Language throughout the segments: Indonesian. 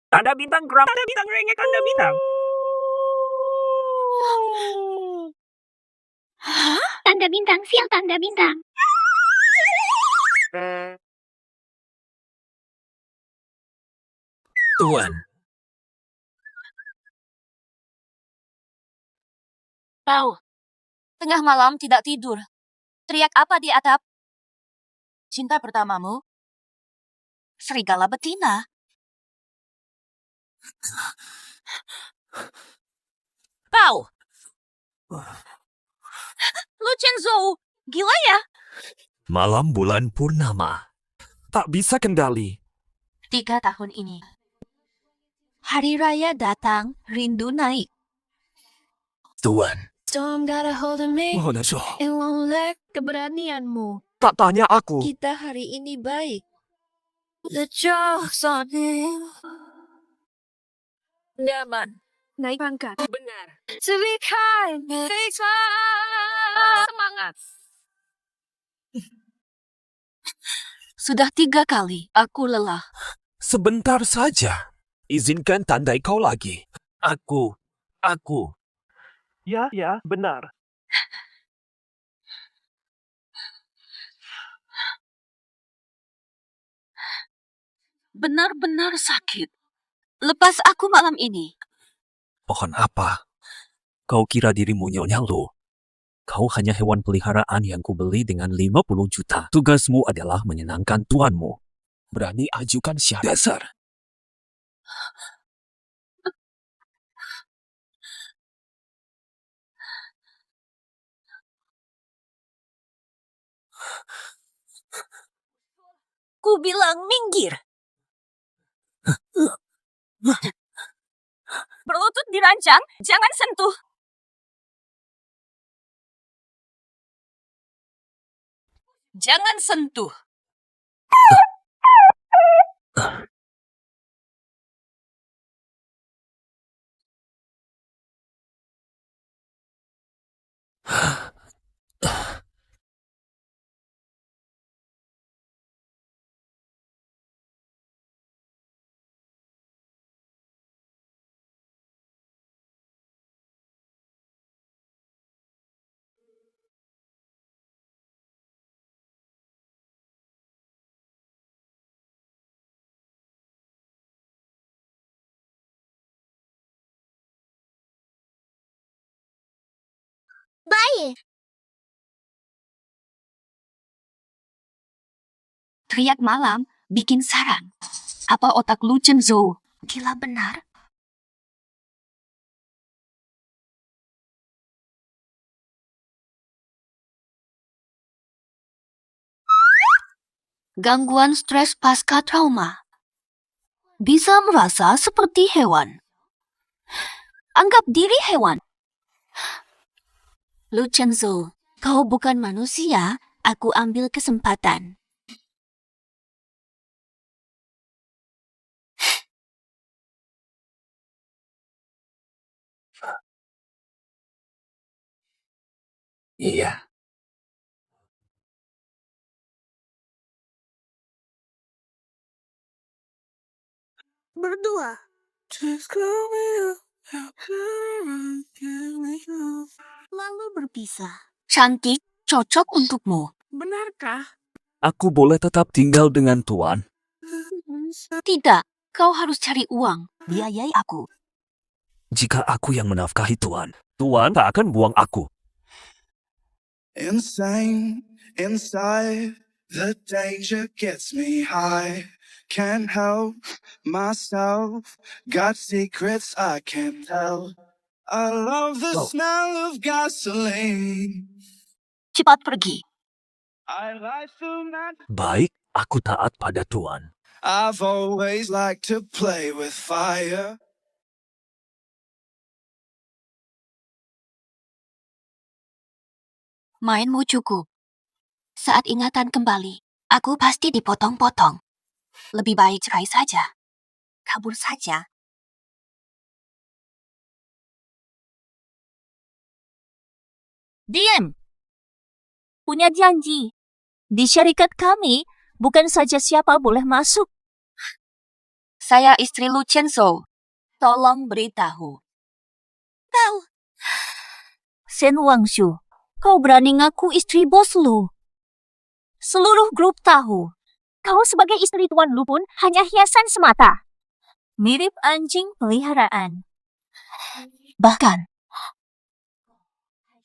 Tanda bintang geram, tanda bintang rengek, tanda bintang. Hah? Tanda bintang, sial tanda bintang. Tuan, Pau, tengah malam tidak tidur. Teriak apa di atap? Cinta pertamamu? Serigala betina. Pau! Lucenzo, gila ya? malam bulan purnama. Tak bisa kendali. 3 tahun ini. Hari raya datang, rindu naik. Tuan, Storm got a hold of me. mohon asyik. It won't let keberanianmu. Tak tanya aku. Kita hari ini baik. The joke's on him. Nyaman. Naik pangkat. Benar. To be kind. Fix my... Semangat. Sudah 3 kali aku lelah. Sebentar saja. Izinkan tandai kau lagi. Aku. Ya, benar. Benar-benar sakit. Lepas aku malam ini. Pohon apa? Kau kira dirimu Nyonya Lu? Kau hanya hewan peliharaan yang kubeli dengan 50 juta. Tugasmu adalah menyenangkan tuanmu. Berani ajukan syarat dasar. Ku bilang minggir. Berlutut dirancang, jangan sentuh. Jangan sentuh. Baik. Teriak malam bikin sarang. Apa otak lu Cenzo? Gila benar. Gangguan stres pasca trauma. Bisa merasa seperti hewan. Anggap diri hewan. Lucenzo, kau bukan manusia, aku ambil kesempatan. Iya. Berdua. Lalu berpisah. Cantik, cocok untukmu. Benarkah? Aku boleh tetap tinggal dengan tuan. Tidak, kau harus cari uang. Biayai aku. Jika aku yang menafkahi tuan, tuan tak akan buang aku. Insane inside, the danger gets me high. Can't help myself, got secrets I can't tell. I love the smell of gasoline. Cepat pergi. I like to not. Baik, aku taat pada tuan. I've always liked to play with fire. Mainmu cukup. Saat ingatan kembali, aku pasti dipotong-potong. Lebih baik cerai saja. Kabur saja. Diam! Punya janji. Di syarikat kami, bukan saja siapa boleh masuk. Saya istri Lu Chenzo. Tolong beritahu. Tahu. Shen Wangshu, kau berani ngaku istri bos Lu. Seluruh grup tahu. Kau sebagai istri Tuan Lu pun hanya hiasan semata. Mirip anjing peliharaan. Bahkan,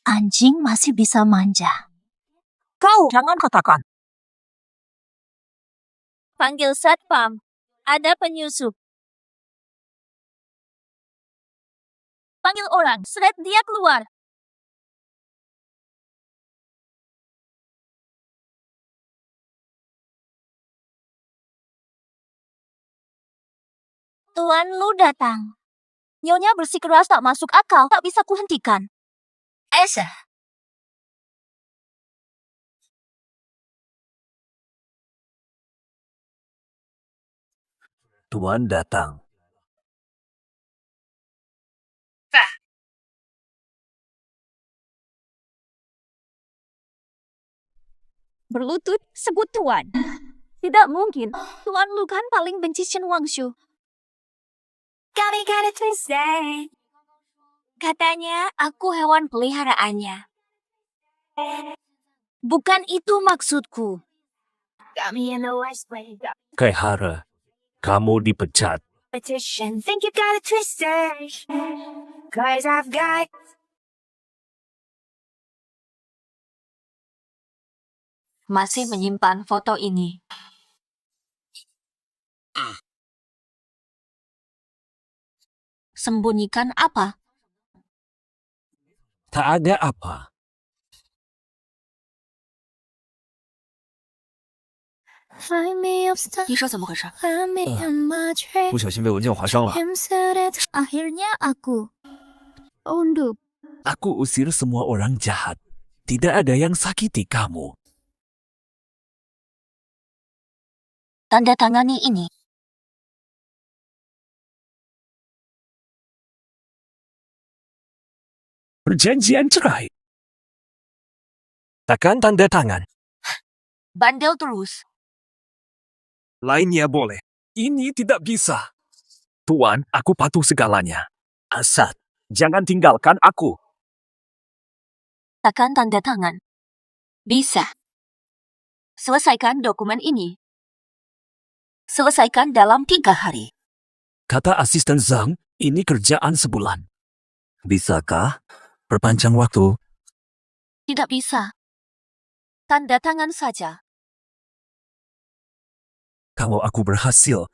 anjing masih bisa manja. Kau jangan katakan. Panggil satpam. Ada penyusup. Panggil orang, seret dia keluar. Tuan Lu datang. Nyonya bersikeras tak masuk akal, tak bisa kuhentikan. Esa. Tuan datang. Berlutut, sebut Tuan. Tidak mungkin. Tuan Lu kan paling benci Shen Wangshu. Kami got it twisted. Katanya aku hewan peliharaannya. Bukan itu maksudku. Kami in the worst way. Kaihara, kamu dipecat. Petition, think you got it twisted. Cause I've got... Masih menyimpan foto ini. Sembunyikan apa? Tak ada apa. 你说怎么回事？不小心被文件划伤了。 Akhirnya aku undup. Aku usir semua orang jahat. Tidak ada yang sakiti kamu. Tanda tangani ini. Perjanjian cerai. Takkan tanda tangan. Bandel terus. Lainnya boleh. Ini tidak bisa. Tuan, aku patuh segalanya. Asad, jangan tinggalkan aku. Takkan tanda tangan. Bisa. Selesaikan dokumen ini. Selesaikan dalam 3 hari. Kata asisten Zhang, ini kerjaan sebulan. Bisakah perpanjang waktu? Tidak bisa. Tanda tangan saja. Kalau aku berhasil,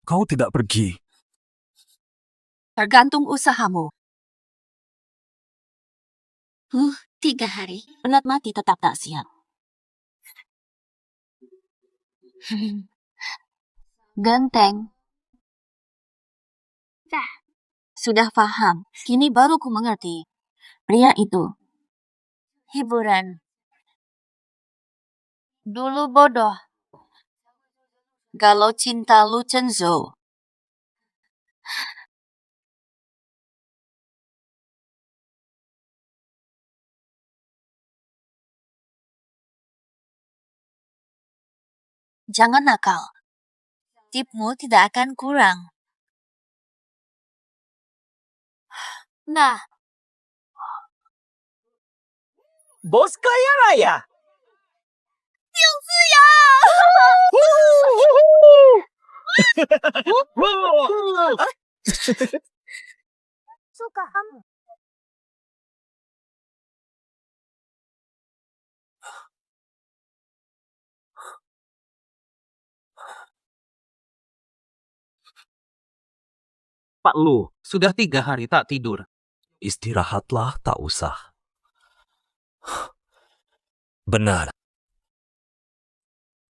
kau tidak pergi. Tergantung usahamu. 3 hari. Penat mati tetap tak siap. Genteng. Sudah paham. Kini baru ku mengerti. Pria itu. Hiburan. Dulu bodoh. Galau cinta Lu Chenzo. Jangan nakal. Tipmu tidak akan kurang. Nah, Bos kaya raya. Suka kamu. Pak Lu, sudah 3 hari tak tidur. Istirahatlah, tak usah. Benar.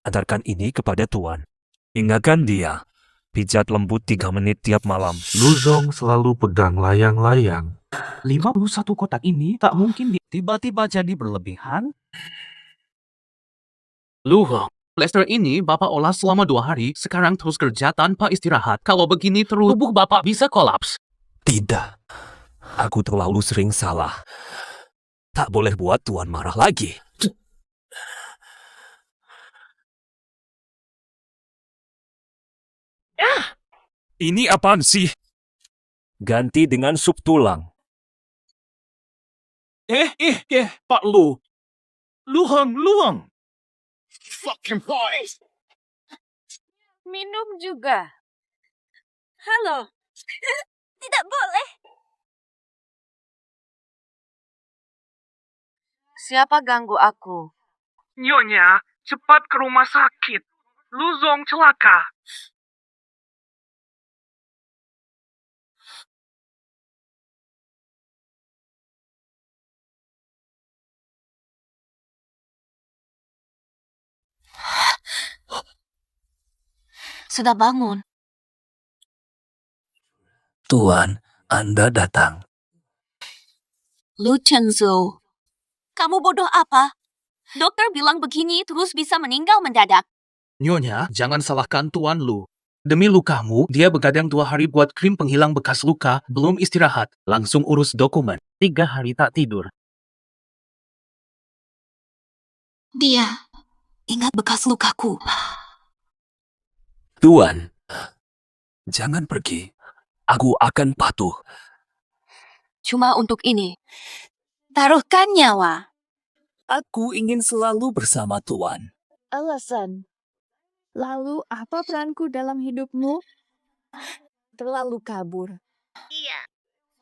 Antarkan ini kepada Tuan. Ingatkan dia. Pijat lembut 3 menit tiap malam. Luzong selalu pegang layang-layang. 51 kotak ini tak mungkin tiba-tiba jadi berlebihan. Lu, Lester ini Bapak olah selama 2 hari, sekarang terus kerja tanpa istirahat. Kalau begini terus, tubuh Bapak bisa kolaps. Tidak. Aku terlalu sering salah. Tak boleh buat Tuan marah lagi. Ini apaan sih? Ganti dengan sup tulang. Pak Lu. Luang. Fucking boys! Minum juga. Halo. Tidak boleh. Siapa ganggu aku? Nyonya, cepat ke rumah sakit. Luzong celaka. Sudah bangun. Tuan, Anda datang. Lu Chenzo. Kamu bodoh apa? Dokter bilang begini terus bisa meninggal mendadak. Nyonya, jangan salahkan Tuan Lu. Demi lukamu, dia begadang 2 hari buat krim penghilang bekas luka, belum istirahat, langsung urus dokumen. 3 hari tak tidur. Dia ingat bekas lukaku. Tuan, jangan pergi. Aku akan patuh. Cuma untuk ini. Taruhkan nyawa. Aku ingin selalu bersama Tuan. Alasan. Lalu apa peranku dalam hidupmu? Terlalu kabur.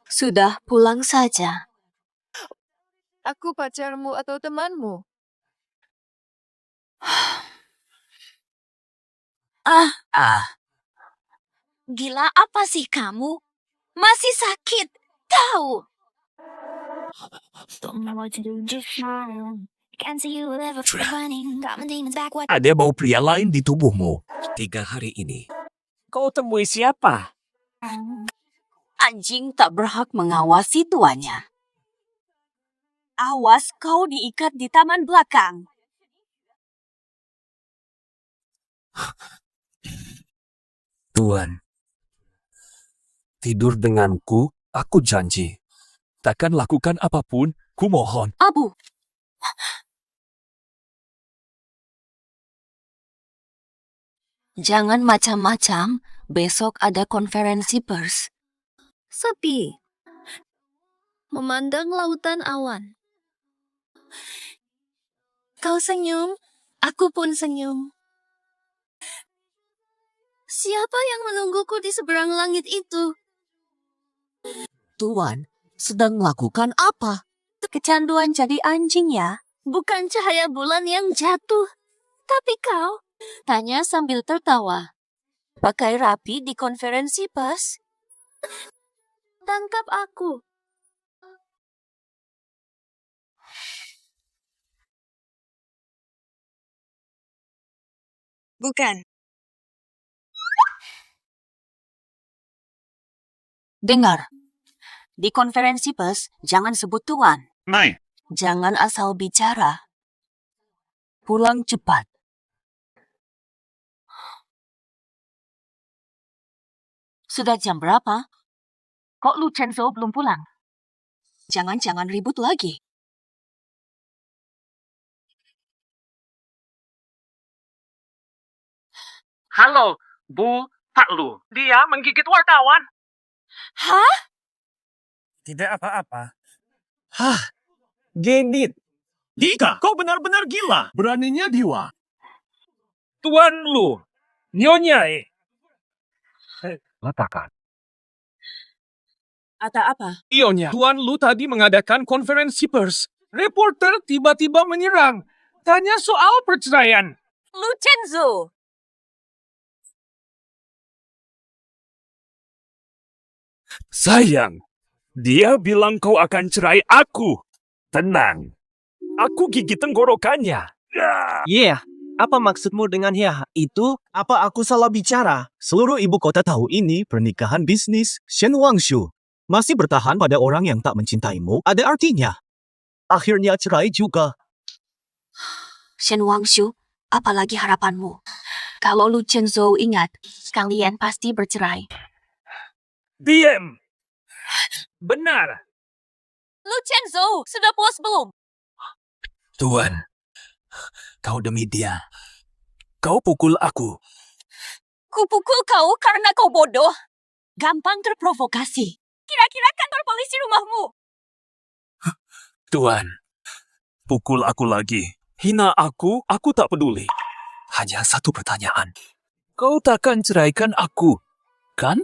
Sudah pulang saja. Aku pacarmu atau temanmu? Gila apa sih kamu? Masih sakit. Tahu. Ada bau pria lain di tubuhmu. 3 hari ini. Kau temui siapa? Anjing tak berhak mengawasi tuannya. Awas kau diikat di taman belakang. Tuan, tidur denganku, aku janji. Takkan lakukan apapun, ku mohon. Abu. Jangan macam-macam, besok ada konferensi pers. Sepi. Memandang lautan awan. Kau senyum, aku pun senyum. Siapa yang menungguku di seberang langit itu? Tuan, sedang melakukan apa? Kecanduan jadi anjing ya? Bukan cahaya bulan yang jatuh, tapi kau. Tanya sambil tertawa. Pakai rapi di konferensi pers? Tangkap aku. Bukan. Dengar, di konferensi pers jangan sebut tuan. Nay. Jangan asal bicara. Pulang cepat. Sudah jam berapa? Kok Lu Chenzo belum pulang? Jangan-jangan ribut lagi. Halo, Bu, Pak Lu. Dia menggigit wartawan. Hah? Tidak apa-apa. Hah, Genit. Dika, kau benar-benar gila. Beraninya Dewa. Tuan Lu, Nyonya Letakkan. Ada apa? Ionya, Tuan Lu tadi mengadakan konferensi pers. Reporter tiba-tiba menyerang. Tanya soal perceraian. Lu Chenzo. Sayang, dia bilang kau akan cerai aku. Tenang, aku gigit tenggorokannya. Yeah, apa maksudmu dengan ya itu? Apa aku salah bicara? Seluruh ibu kota tahu ini pernikahan bisnis Shen Wangshu. Masih bertahan pada orang yang tak mencintaimu ada artinya. Akhirnya cerai juga. Shen Wangshu, apalagi harapanmu? Kalau Lu Chenzo ingat, kalian pasti bercerai. Diam. Benar. Lu Chenzo, sudah puas belum? Tuan, kau demi dia. Kau pukul aku. Aku pukul kau karena kau bodoh. Gampang terprovokasi. Kira-kira kantor polisi rumahmu. Tuan, pukul aku lagi. Hina aku tak peduli. Hanya satu pertanyaan. Kau takkan ceraikan aku, kan?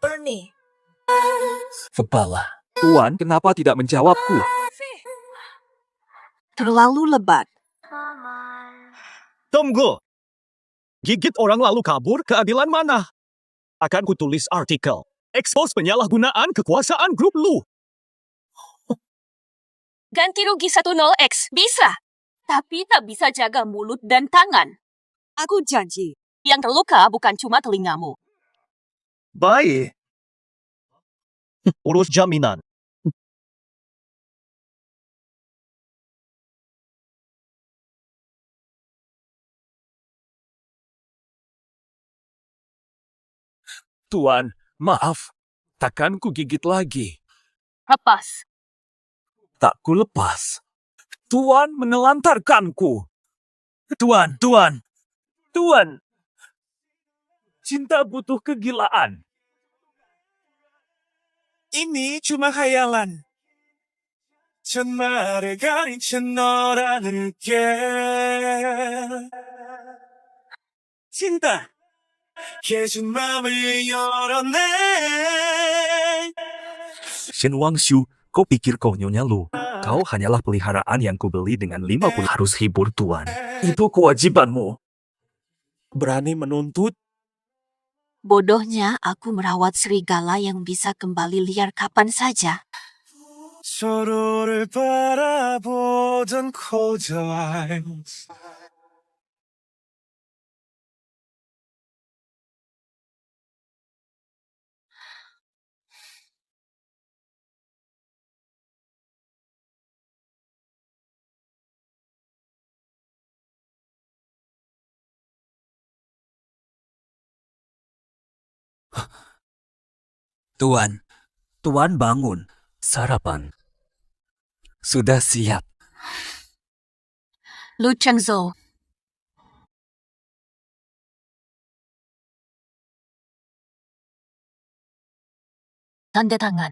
Bernie. Kepala. Tuan, kenapa tidak menjawabku? Terlalu lebat. Tunggu. Gigit orang lalu kabur, keadilan mana? Akan kutulis artikel. Expose penyalahgunaan kekuasaan grup Lu. Ganti rugi 10x. Bisa. Tapi tak bisa jaga mulut dan tangan. Aku janji. Yang terluka bukan cuma telingamu. Baik. Urus jaminan. Tuan, maaf. Takkan ku gigit lagi. Lepas. Tak ku lepas. Tuan menelantarkanku. Tuan. Cinta butuh kegilaan. Ini cuma khayalan. 정말에 가리친 너라는 게 진짜 깨진 맘을 열어내. Shen Wangshu, kau pikir kau Nyonya Lu? Kau hanyalah peliharaan yang kubeli dengan 50. Harus hibur Tuan. Itu kewajibanmu. Berani menuntut? Bodohnya aku merawat serigala yang bisa kembali liar kapan saja. 서로를 바라보던 cold eyes. Tuan bangun. Sarapan. Sudah siap. Lu Chengzhou. Tanda tangan.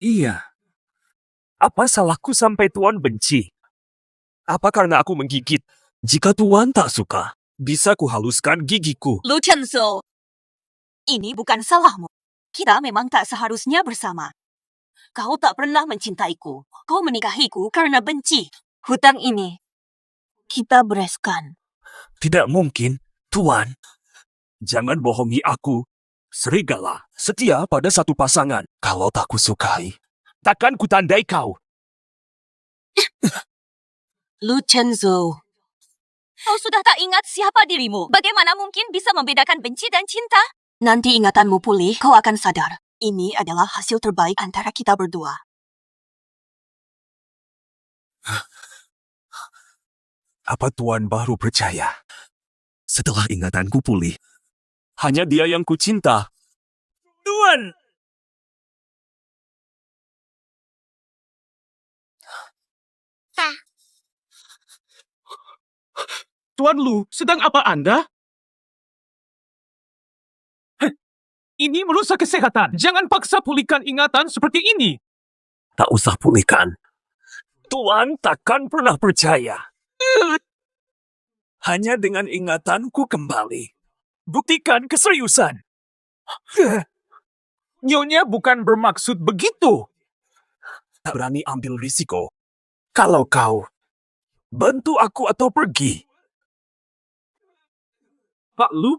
Iya. Apa salahku sampai Tuan benci? Apa karena aku menggigit? Jika Tuan tak suka, bisa kuhaluskan gigiku. Lu Chengzhou. Ini bukan salahmu. Kita memang tak seharusnya bersama. Kau tak pernah mencintaiku. Kau menikahiku karena benci. Hutang ini kita bereskan. Tidak mungkin, Tuan. Jangan bohongi aku. Serigala setia pada satu pasangan. Kalau tak kusukai, takkan kutandai kau. Lu Chengzhou. Kau sudah tak ingat siapa dirimu. Bagaimana mungkin bisa membedakan benci dan cinta? Nanti ingatanmu pulih, kau akan sadar. Ini adalah hasil terbaik antara kita berdua. Apa Tuan baru percaya? Setelah ingatanku pulih, hanya dia yang kucinta. Tuan! Tuan Lu, sedang apa Anda? Ini merusak kesehatan. Jangan paksa pulihkan ingatan seperti ini. Tak usah pulihkan. Tuan takkan pernah percaya. Hanya dengan ingatanku kembali. Buktikan keseriusan. Nyonya bukan bermaksud begitu. Tak berani ambil risiko. Kalau kau bantu aku atau pergi. Pak Lu.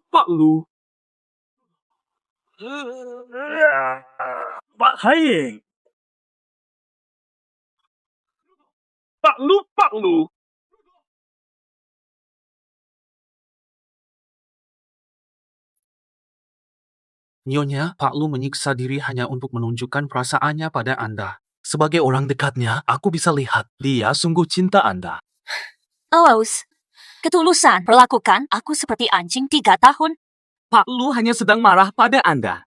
Pak Haing. Pak Lu. Nyonya, Pak Lu menyiksa diri hanya untuk menunjukkan perasaannya pada Anda. Sebagai orang dekatnya, aku bisa lihat dia sungguh cinta Anda. Awas. Ketulusan. Perlakukan aku seperti anjing 3 tahun. Pak Lu hanya sedang marah pada Anda.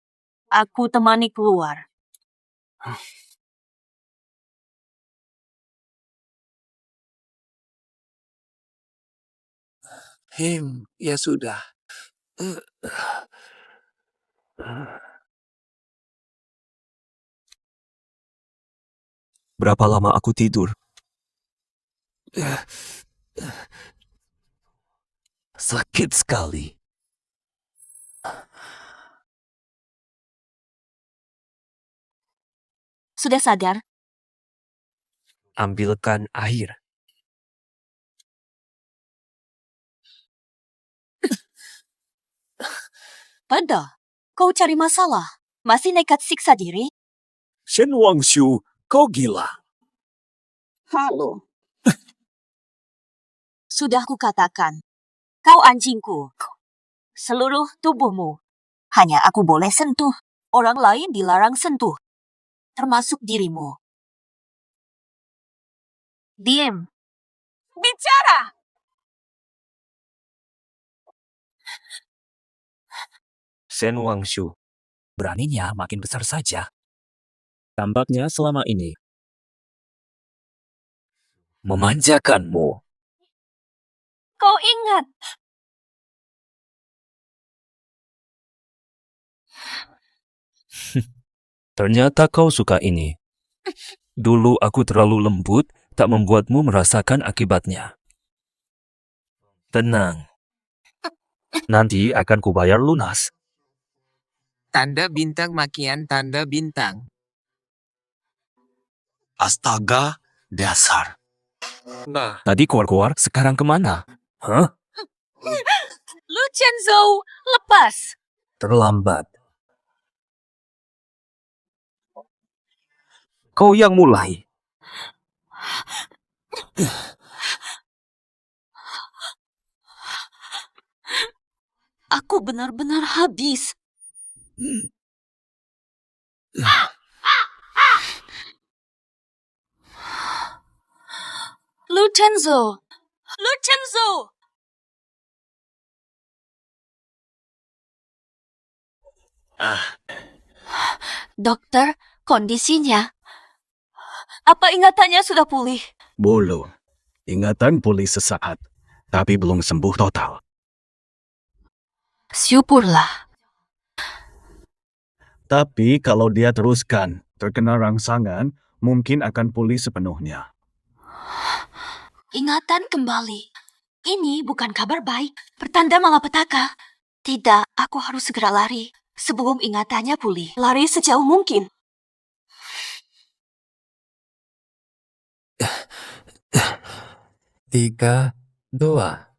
Aku temani keluar. Ya sudah. Berapa lama aku tidur? Sakit sekali. Sudah sadar? Ambilkan air. Pada, kau cari masalah. Masih nekat siksa diri? Shen Wangshu, kau gila. Halo. Sudah kukatakan. Kau anjingku. Seluruh tubuhmu. Hanya aku boleh sentuh. Orang lain dilarang sentuh. Termasuk dirimu. Diem. Bicara! Shen Wangshu, beraninya makin besar saja. Tampaknya selama ini memanjakanmu. Kau ingat. Ternyata kau suka ini. Dulu aku terlalu lembut, tak membuatmu merasakan akibatnya. Tenang. Nanti akan kubayar lunas. Tanda bintang makian tanda bintang. Astaga, dasar. Nah, tadi keluar-keluar, sekarang kemana? Hah? Lucenzo, lepas! Terlambat. Kau yang mulai. Aku benar-benar habis. Lucenzo! Lucenzo! Dokter, kondisinya. Apa ingatannya sudah pulih? Belum. Ingatan pulih sesaat, tapi belum sembuh total. Syukurlah. Tapi kalau dia teruskan terkena rangsangan, mungkin akan pulih sepenuhnya. Ingatan kembali. Ini bukan kabar baik. Pertanda malapetaka. Tidak, aku harus segera lari. Sebelum ingatannya pulih. Lari sejauh mungkin. Tiga, dua.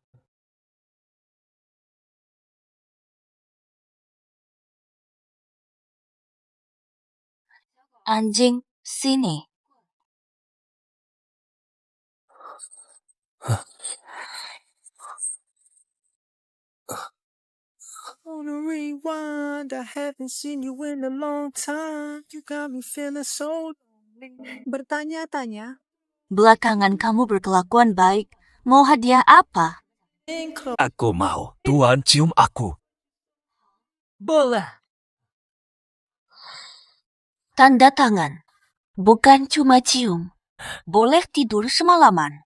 Anjing, sini. On a rewind, I haven't seen you in a long time. You got me feeling so lonely. Bertanya-tanya. Belakangan kamu berkelakuan baik. Mau hadiah apa? Aku mau. Tuan cium aku. Bola. Tanda tangan. Bukan cuma cium. Boleh tidur semalaman.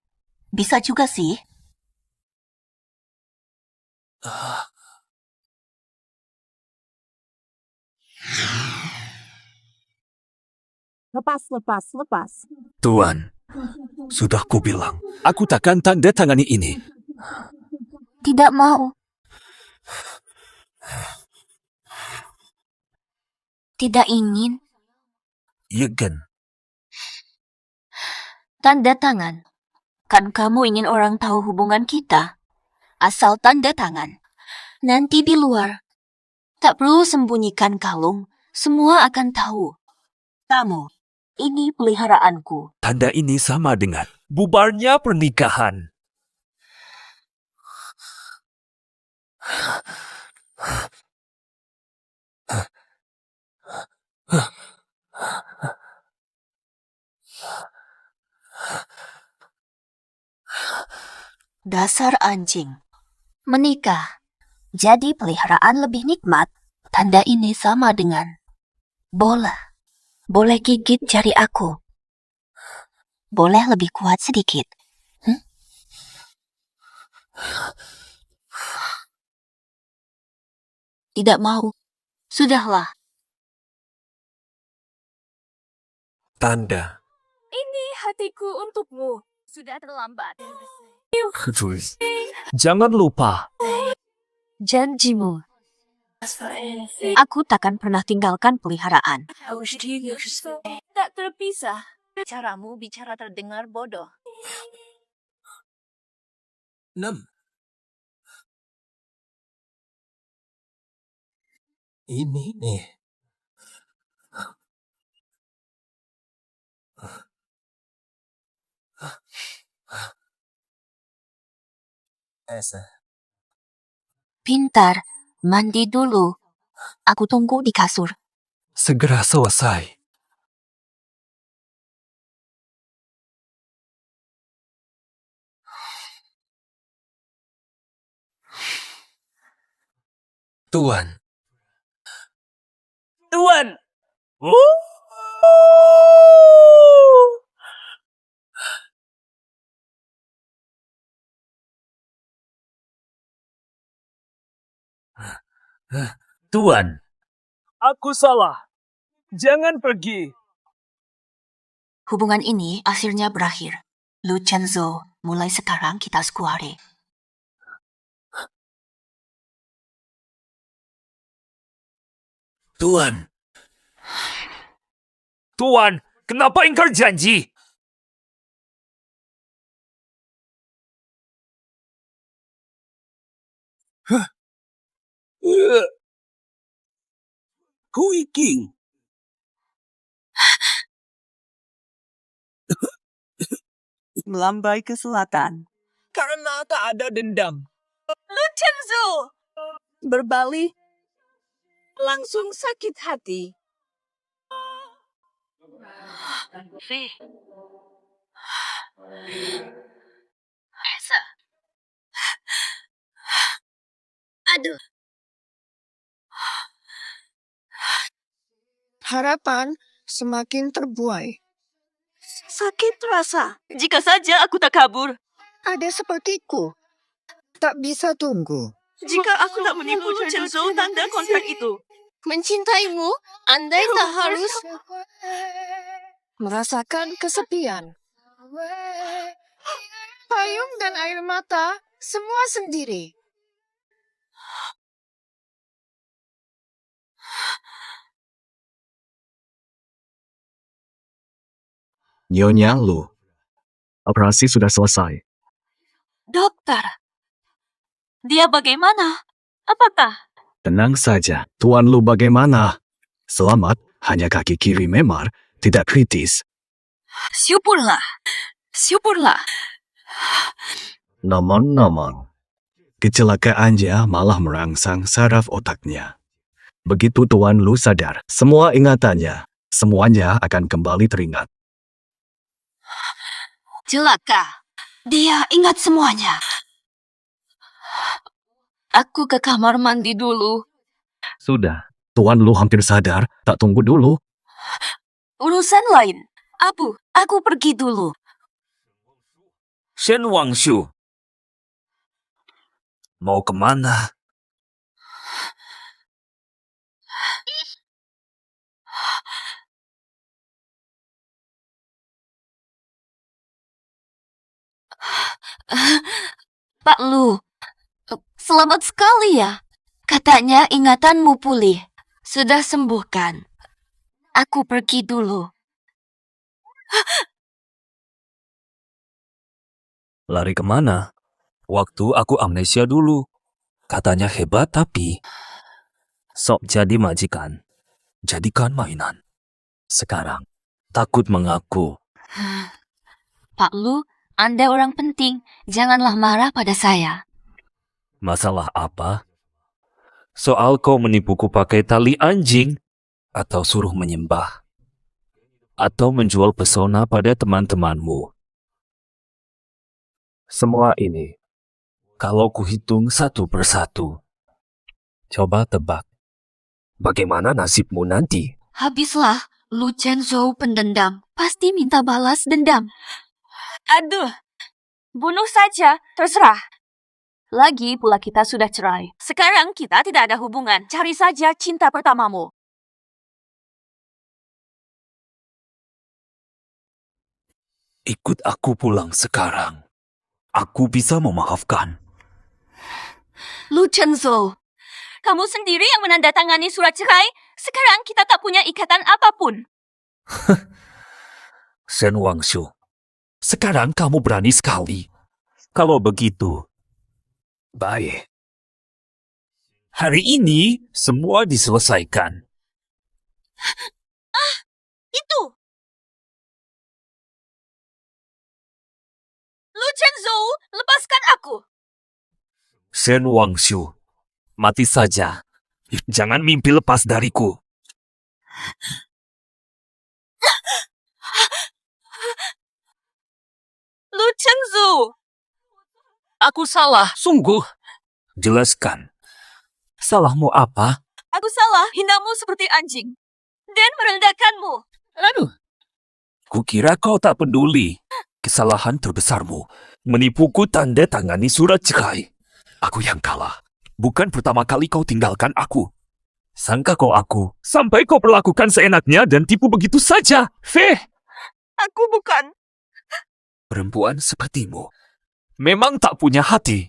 Bisa juga sih. Lepas. Tuan, sudah kubilang. Aku takkan tanda tangani ini. Tidak mau. Tidak ingin. Yegen. Tanda tangan. Kan kamu ingin orang tahu hubungan kita? Asal tanda tangan. Nanti di luar. Tak perlu sembunyikan kalung. Semua akan tahu. Kamu, ini peliharaanku. Tanda ini sama dengan bubarnya pernikahan. Dasar anjing. Menikah. Jadi peliharaan lebih nikmat. Tanda ini sama dengan bola. Boleh gigit jari aku. Boleh lebih kuat sedikit. Tidak mau. Sudahlah. Tanda. Ini hatiku untukmu. Sudah terlambat. Jangan lupa. Janjimu. Aku takkan pernah tinggalkan peliharaan. Tak terpisah. Caramu bicara terdengar bodoh. 6. Ini nih. Pintar. Mandi dulu. Aku tunggu di kasur. Segera selesai. Tuan. Tuan. Tuan. Aku salah. Jangan pergi. Hubungan ini akhirnya berakhir. Lu Chenzo, mulai sekarang kita sekuare. Tuan. Tuan, kenapa ingkar janji? Hui King. Melambai ke selatan. Karena tak ada dendam. Lu Chenzo! Berbalik. Langsung sakit hati. Fei. Esa. Aduh. Harapan semakin terbuai. Sakit rasa. Jika saja aku tak kabur. Ada sepertiku. Tak bisa tunggu. Jika aku tak menipu Lu Chenzo tanda kontrak itu. Mencintaimu, andai tak harus merasakan kesepian. Payung dan air mata, semua sendiri. Nyonya Lu, operasi sudah selesai. Dokter. Dia bagaimana? Apakah? Tenang saja, Tuan Lu bagaimana? Selamat, hanya kaki kiri memar, tidak kritis. Syukurlah. Syukurlah. Namun, kecelakaannya malah merangsang saraf otaknya. Begitu Tuan Lu sadar, semua ingatannya, semuanya akan kembali teringat. Celaka. Dia ingat semuanya. Aku ke kamar mandi dulu. Sudah, Tuan Lu hampir sadar, tak tunggu dulu. Urusan lain. Aku pergi dulu. Shen Wangshu. Mau kemana? Pak Lu, selamat sekali ya. Katanya ingatanmu pulih. Sudah sembuh kan? Aku pergi dulu. Lari kemana? Waktu aku amnesia dulu. Katanya hebat tapi... Sok jadi majikan. Jadikan mainan. Sekarang, takut mengaku. Pak Lu, Anda orang penting. Janganlah marah pada saya. Masalah apa? Soal kau menipuku pakai tali anjing? Atau suruh menyembah? Atau menjual pesona pada teman-temanmu? Semua ini, kalau kuhitung satu persatu, coba tebak. Bagaimana nasibmu nanti? Habislah, Lu Chenzo pendendam. Pasti minta balas dendam. Aduh, bunuh saja, terserah. Lagi pula kita sudah cerai. Sekarang kita tidak ada hubungan. Cari saja cinta pertamamu. Ikut aku pulang sekarang. Aku bisa memaafkan. Lu Chenzo, kamu sendiri yang menandatangani surat cerai. Sekarang kita tak punya ikatan apapun. Shen Wangshu, sekarang kamu berani sekali. Kalau begitu, baik. Hari ini semua diselesaikan. Itu! Lu Chenzo, lepaskan aku. Shen Wangshu, mati saja. Jangan mimpi lepas dariku. Lu Chenzo. Aku salah. Sungguh. Jelaskan. Salahmu apa? Aku salah, hinamu seperti anjing. Dan merendahkanmu. Aduh. Kukira kau tak peduli. Kesalahan terbesarmu menipuku tanda tangani surat cerai. Aku yang kalah. Bukan pertama kali kau tinggalkan aku. Sangka kau aku, sampai kau perlakukan seenaknya dan tipu begitu saja. Feh, Aku bukan. perempuan sepertimu memang tak punya hati.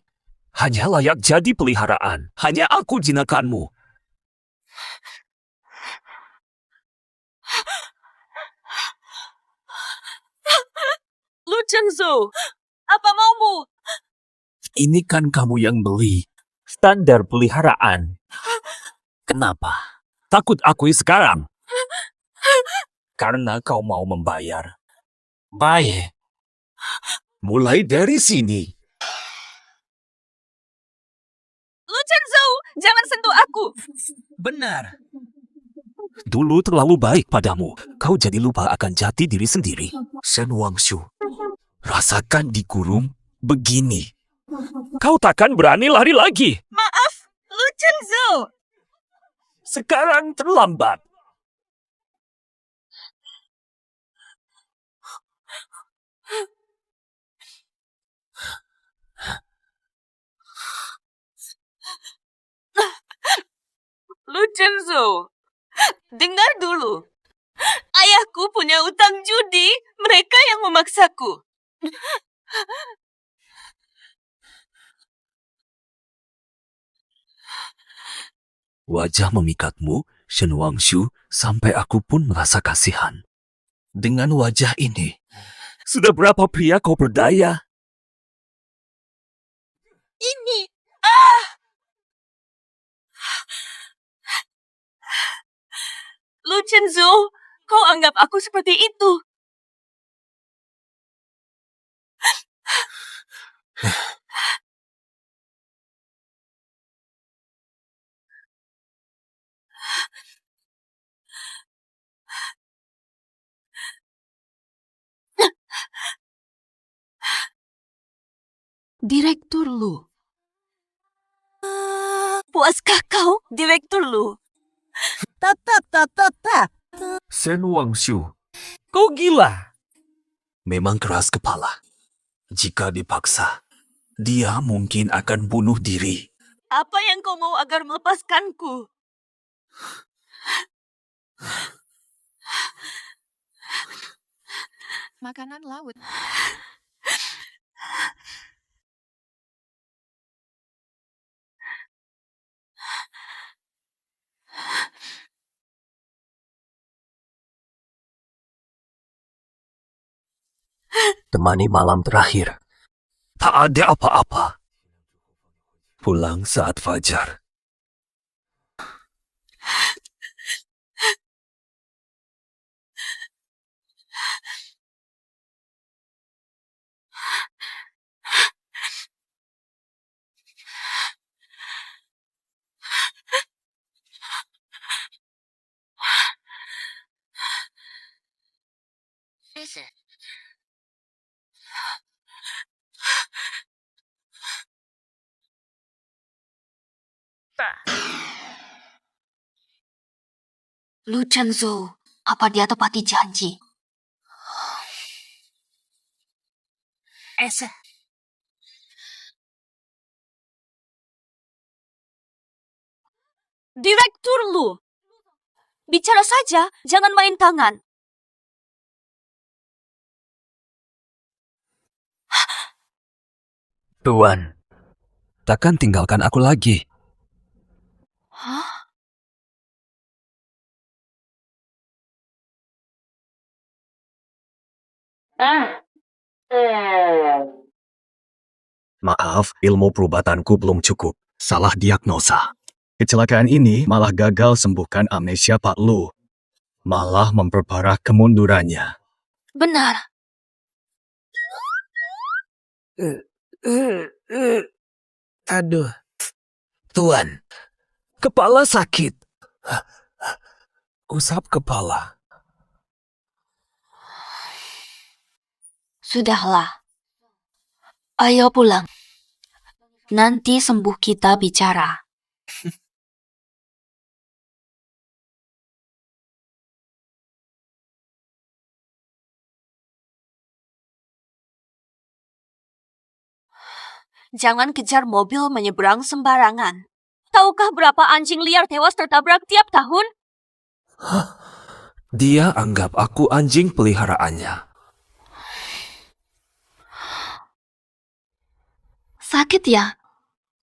Hanya layak jadi peliharaan. Hanya aku jinakanmu. Lu Chenzo, apa maumu? Ini kan kamu yang beli. Standar peliharaan. Kenapa? Takut akui sekarang? Karena kau mau membayar. Baik. Mulai dari sini. Lu Chenzo, jangan sentuh aku. Benar. Dulu terlalu baik padamu. Kau jadi lupa akan jati diri sendiri. Shen Wangshu, rasakan dikurung begini. Kau takkan berani lari lagi. Maaf, Lu Chenzo. Sekarang terlambat. Lu Chenzo, dengar dulu. Ayahku punya utang judi. Mereka yang memaksaku. Wajah memikatmu, Shen Wangshu, sampai aku pun merasa kasihan. Dengan wajah ini, sudah berapa pria kau berdaya? Ini. Lu Chenzo, kau anggap aku seperti itu. Direktur Lu. Puaskah kau, Direktur Lu? Shen Wangshu, kau gila. Memang keras kepala. Jika dipaksa, dia mungkin akan bunuh diri. Apa yang kau mau agar melepaskanku? Makanan laut. Temani malam terakhir. Tak ada apa-apa. Pulang saat fajar. Lu Chenzo, apa dia tepati janji? Direktur Lu. Bicara saja, jangan main tangan. Tuan, takkan tinggalkan aku lagi. Hah? Maaf, ilmu perobatanku belum cukup. Salah diagnosa. Kecelakaan ini malah gagal sembuhkan amnesia Pak Lu. Malah memperparah kemundurannya. Benar. Aduh. Tuan, kepala sakit. Usap kepala. Sudahlah. Ayo pulang. Nanti sembuh kita bicara. Jangan kejar mobil menyeberang sembarangan. Tahukah berapa anjing liar tewas tertabrak tiap tahun? Dia anggap aku anjing peliharaannya. Sakit ya?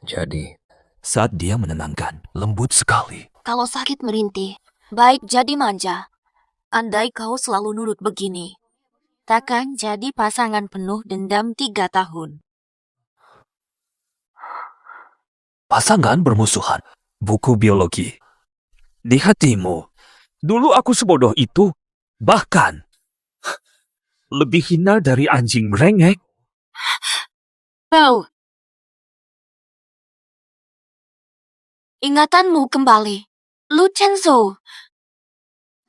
Jadi, saat dia menenangkan, lembut sekali. Kalau sakit merintih, baik jadi manja. Andai kau selalu nurut begini, takkan jadi pasangan penuh dendam 3 tahun. Pasangan bermusuhan. Buku biologi. Di hatimu, dulu aku sebodoh itu. Bahkan, lebih hina dari anjing merengek. Kau. Ingatanmu kembali. Lu Chenzo.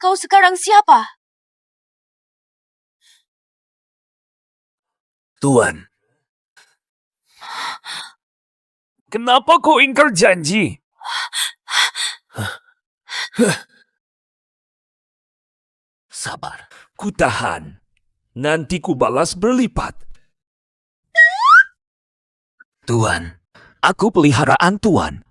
Kau sekarang siapa? Tuan. Kenapa kau ingkar janji? Sabar, ku tahan. Nanti ku balas berlipat. Tuan, aku peliharaan Tuan.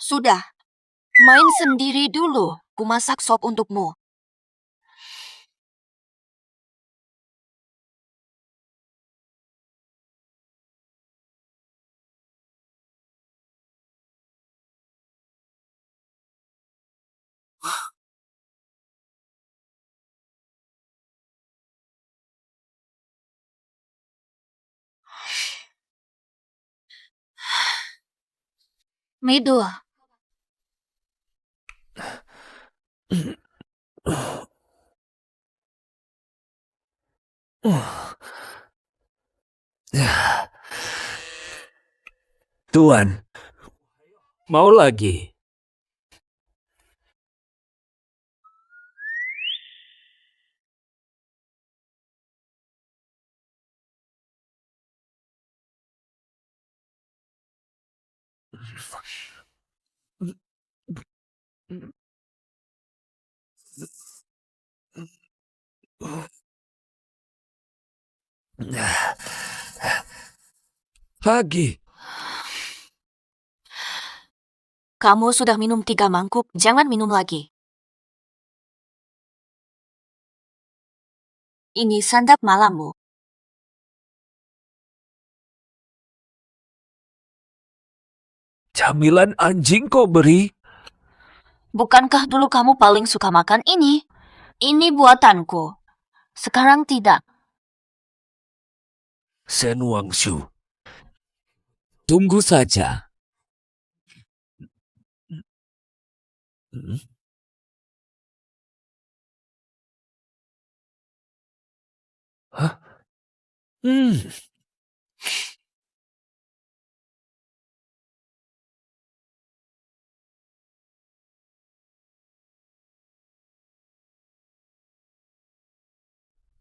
Sudah. Main sendiri dulu. Ku masak sop untukmu. Mido. Tuan, mau lagi? Lagi. Kamu sudah minum 3 mangkuk, jangan minum lagi. Ini santap malammu. Camilan anjing kau beri? Bukankah dulu kamu paling suka makan ini? Ini buatanku. Sekarang tidak. Shen Wangshu. Tunggu saja. Hah?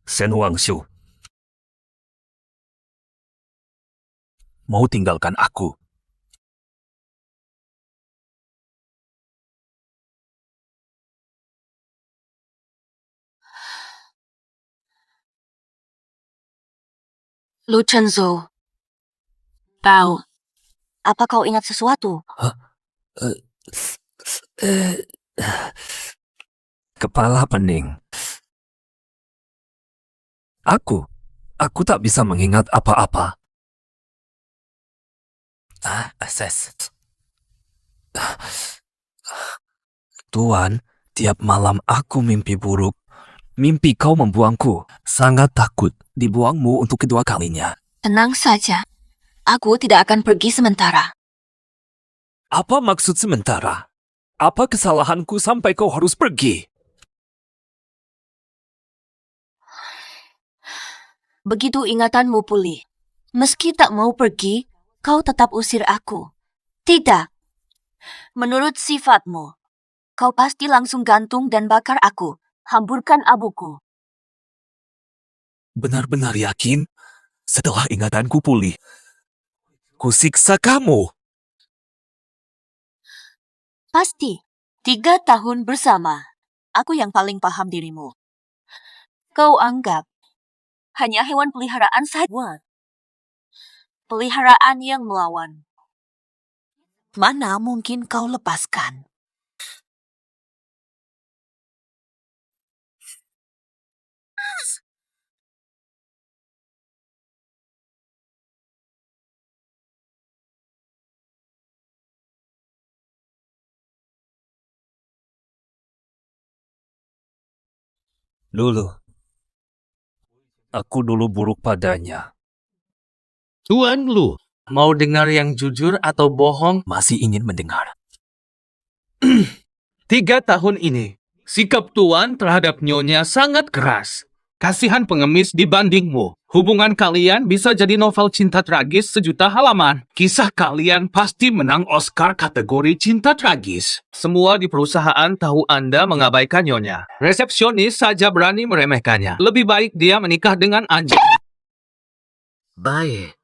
Shen Wangshu. Mau tinggalkan aku? Lu Chenzo. Tahu. Apa kau ingat sesuatu? Kepala pening. Aku tak bisa mengingat apa-apa. Akses. Tuan, tiap malam aku mimpi buruk. Mimpi kau membuangku. Sangat takut dibuangmu untuk kedua kalinya. Tenang saja. Aku tidak akan pergi sementara. Apa maksud sementara? Apa kesalahanku sampai kau harus pergi? Begitu ingatanmu pulih. Meski tak mau pergi, kau tetap usir aku. Tidak. Menurut sifatmu, kau pasti langsung gantung dan bakar aku. Hamburkan abuku. Benar-benar yakin? Setelah ingatanku pulih, kusiksa kamu. Pasti. 3 tahun bersama. Aku yang paling paham dirimu. Kau anggap hanya hewan peliharaan saja. Peliharaan yang melawan. Mana mungkin kau lepaskan? Dulu, aku dulu buruk padanya. Tuan Lu, mau dengar yang jujur atau bohong? Masih ingin mendengar. 3 tahun ini, sikap Tuan terhadap Nyonya sangat keras. Kasihan pengemis dibandingmu. Hubungan kalian bisa jadi novel cinta tragis sejuta halaman. Kisah kalian pasti menang Oscar kategori cinta tragis. Semua di perusahaan tahu Anda mengabaikan Nyonya. Resepsionis saja berani meremehkannya. Lebih baik dia menikah dengan anjing. Baik.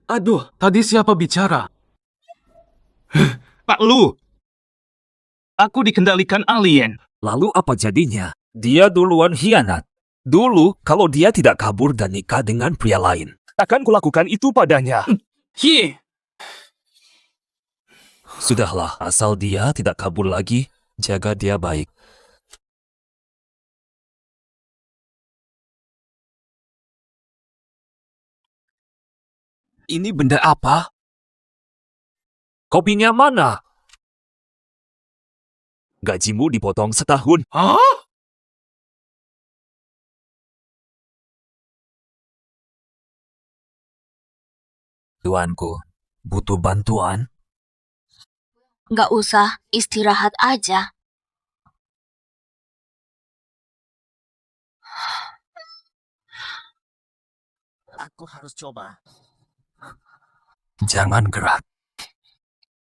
Aduh, tadi siapa bicara? Pak Lu, aku dikendalikan alien. Lalu apa jadinya? Dia duluan hianat. Dulu, kalau dia tidak kabur dan nikah dengan pria lain, takkan kulakukan itu padanya. Hi, Sudahlah, asal dia tidak kabur lagi, jaga dia baik. Ini benda apa? Kopinya mana? Gajimu dipotong setahun. hah? Tuanku, butuh bantuan? Nggak usah, istirahat aja. Aku harus coba. Jangan gerak.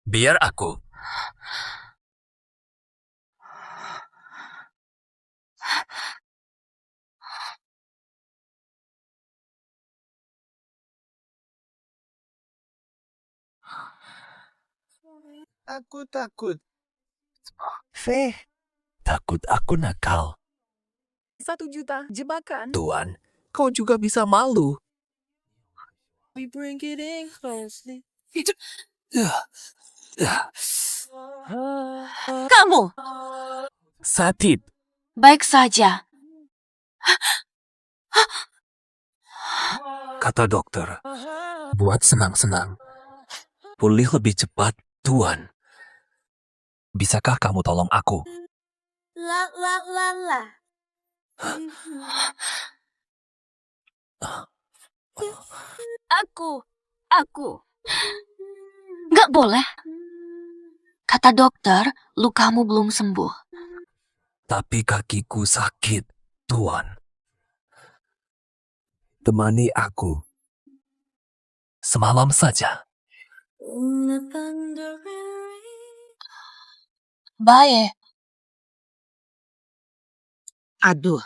Biar aku. Aku takut. Feh, Takut aku nakal. 1 juta jebakan. Tuan, Kau juga bisa malu. We bring it in closely. Kamu, sakit. baik saja. Kata dokter, buat senang-senang. Pulih lebih cepat, Tuan. Bisakah kamu tolong aku? La la la la. Aku. Nggak boleh. Kata dokter, lukamu belum sembuh. Tapi kakiku sakit, Tuan. Temani aku. Semalam saja. Baik. Aduh.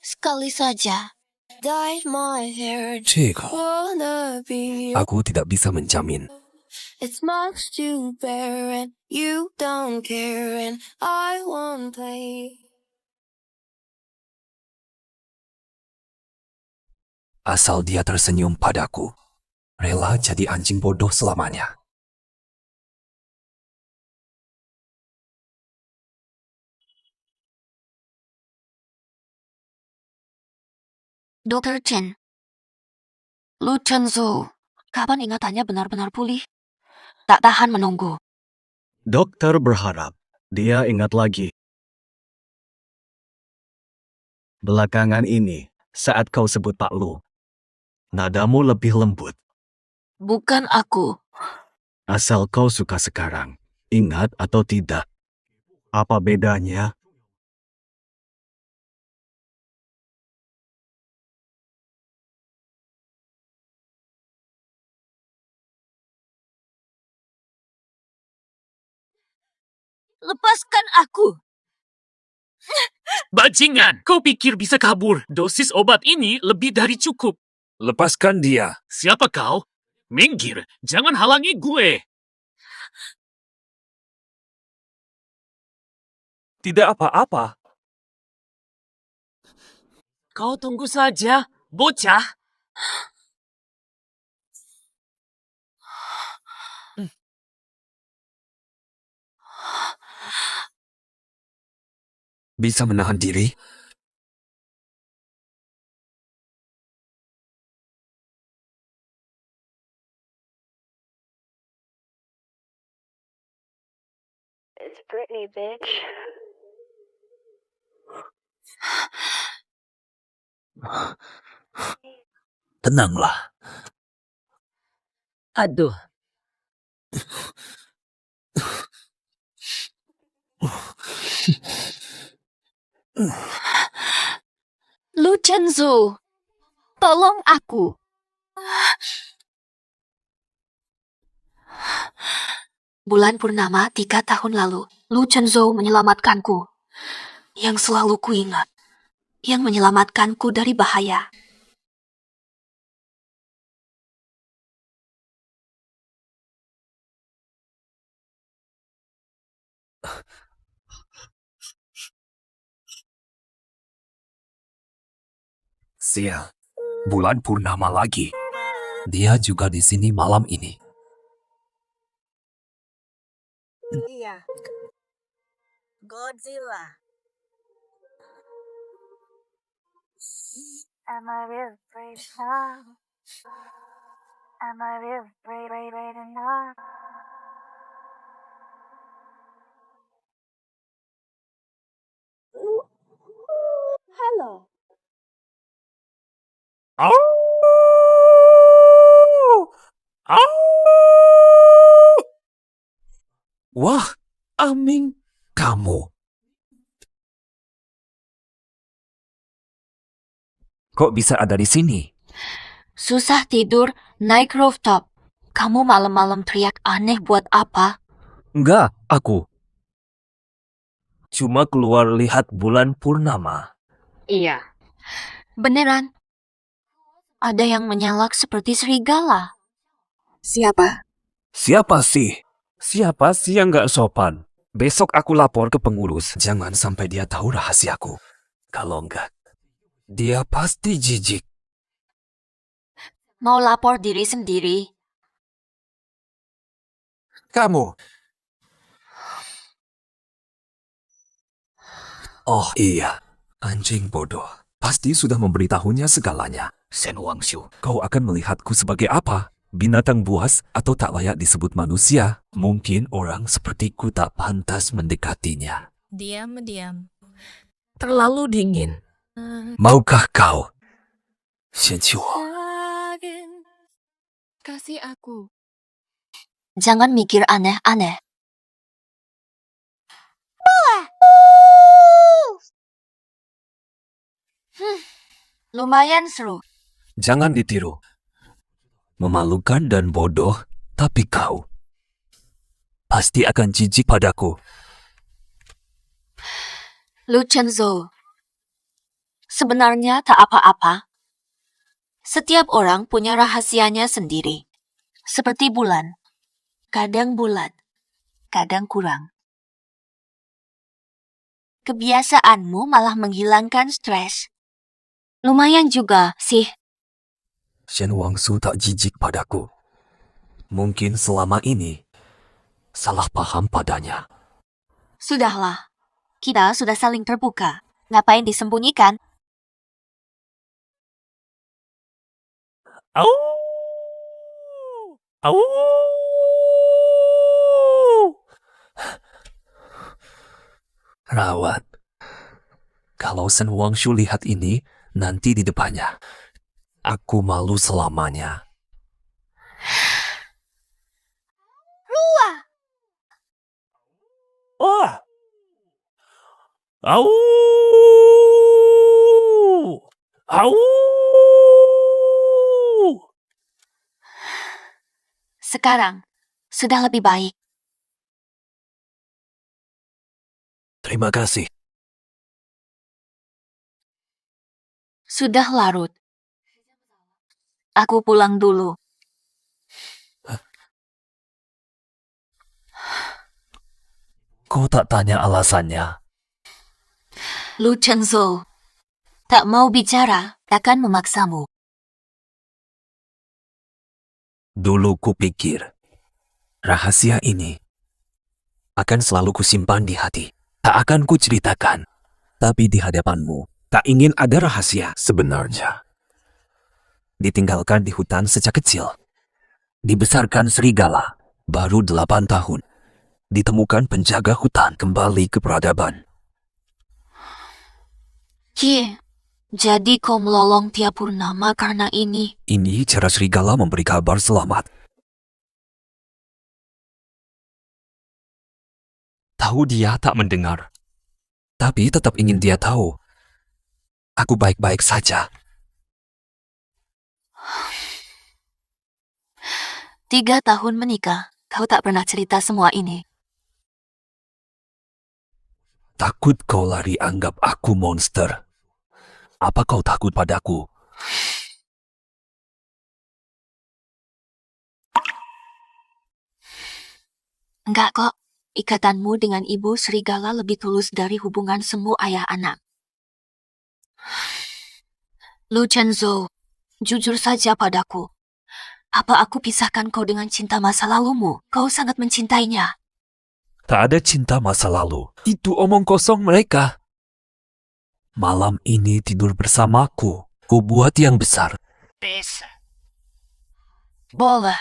Sekali saja. Cik, aku tidak bisa menjamin. It's much to bear and you don't care and I won't play. Asal dia tersenyum padaku, rela jadi anjing bodoh selamanya. Dokter Chen. Lu Chenzo, kapan ingatannya benar-benar pulih? Tak tahan menunggu. Dokter berharap dia ingat lagi. Belakangan ini, saat kau sebut Pak Lu, nadamu lebih lembut. Bukan aku. Asal kau suka sekarang, ingat atau tidak. Apa bedanya? Lepaskan aku. Bajingan, kau pikir bisa kabur? Dosis obat ini lebih dari cukup. Lepaskan dia. Siapa kau? Minggir, jangan halangi gue. Tidak apa-apa. Kau tunggu saja, bocah. Bisa menahan diri? It's Britney, bitch. Tenanglah. Aduh. Lu Chenzo, tolong aku. Bulan purnama 3 tahun lalu, Lu Chenzo menyelamatkanku. Yang selalu kuingat. Yang menyelamatkanku dari bahaya. Sial, bulan purnama lagi. Dia juga di sini malam ini. Iya. Godzilla. Am I really brave enough? Am I really brave enough? Halo. Wah, Aming, kamu. Kok bisa ada di sini? Susah tidur, naik rooftop. Kamu malam-malam teriak aneh buat apa? Enggak, aku. Cuma keluar lihat bulan purnama. Iya. Beneran? Ada yang menyalak seperti serigala. Siapa? Siapa sih? Siapa sih yang gak sopan? Besok aku lapor ke pengurus. Jangan sampai dia tahu rahasiaku. Kalau enggak, dia pasti jijik. Mau lapor diri sendiri? Kamu. Oh iya, anjing bodoh. Pasti sudah memberitahunya segalanya. Shen Wangshu, kau akan melihatku sebagai apa? Binatang buas atau tak layak disebut manusia? Mungkin orang sepertiku tak pantas mendekatinya. Diam. Terlalu dingin. Maukah kau? Shen Qiu, Kasih aku. Jangan mikir aneh-aneh. Lumayan seru. jangan ditiru. Memalukan dan bodoh, tapi kau pasti akan jijik padaku. Lu Chenzo, sebenarnya tak apa-apa. Setiap orang punya rahasianya sendiri. Seperti bulan. Kadang bulat, kadang kurang. Kebiasaanmu malah menghilangkan stres. Lumayan juga sih. Shen Wangshu tak jijik padaku. Mungkin selama ini salah paham padanya. Sudahlah, kita sudah saling terbuka. Ngapain disembunyikan? Au! Au! Rawat. Kalau Shen Wangshu lihat ini, nanti di depannya. Aku malu selamanya. Oh! Au! Au! Sekarang, sudah lebih baik. Terima kasih. Sudah larut. Aku pulang dulu. Kau tak tanya alasannya. Lu Chenzhou, tak mau bicara, takkan memaksamu. Dulu kupikir, rahasia ini akan selalu kusimpan di hati. Tak akan kuceritakan. Tapi di hadapanmu, tak ingin ada rahasia sebenarnya. Ditinggalkan di hutan sejak kecil. Dibesarkan serigala, baru 8 tahun. Ditemukan penjaga hutan kembali ke peradaban. Jadi kau melolong tiap purnama karena ini. Ini cara serigala memberi kabar selamat. Tahu dia tak mendengar. Tapi tetap ingin dia tahu. Aku baik-baik saja. 3 tahun menikah, kau tak pernah cerita semua ini. Takut kau lari anggap aku monster. Apa kau takut padaku? Enggak kok, ikatanmu dengan ibu serigala lebih tulus dari hubungan semu ayah anak. Lu Chenzhou, jujur saja padaku. Apa aku pisahkan kau dengan cinta masa lalumu? Kau sangat mencintainya. Tak ada cinta masa lalu. Itu omong kosong mereka. Malam ini tidur bersamaku. Ku buat yang besar. Bisa. Boleh.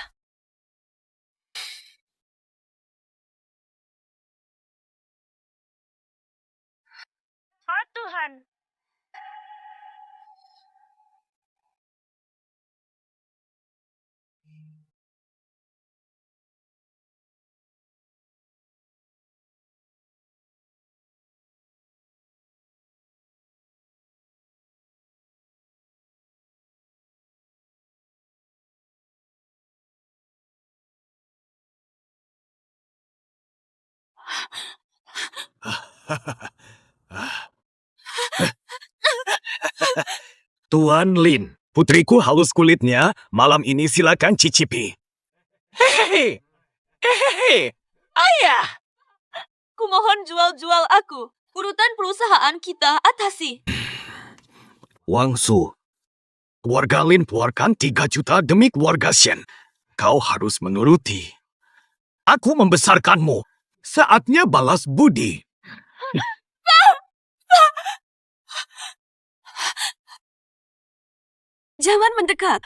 Tuhan. Tuan Lin, putriku halus kulitnya. Malam ini silakan cicipi. Hehehe. Hehehe. Ayah. Kumohon jual-jual aku. Urutan perusahaan kita atasi. Wangsu, keluarga Lin keluarkan 3 juta demi keluarga Shen. Kau harus menuruti. Aku membesarkanmu. Saatnya balas budi. Jangan mendekat.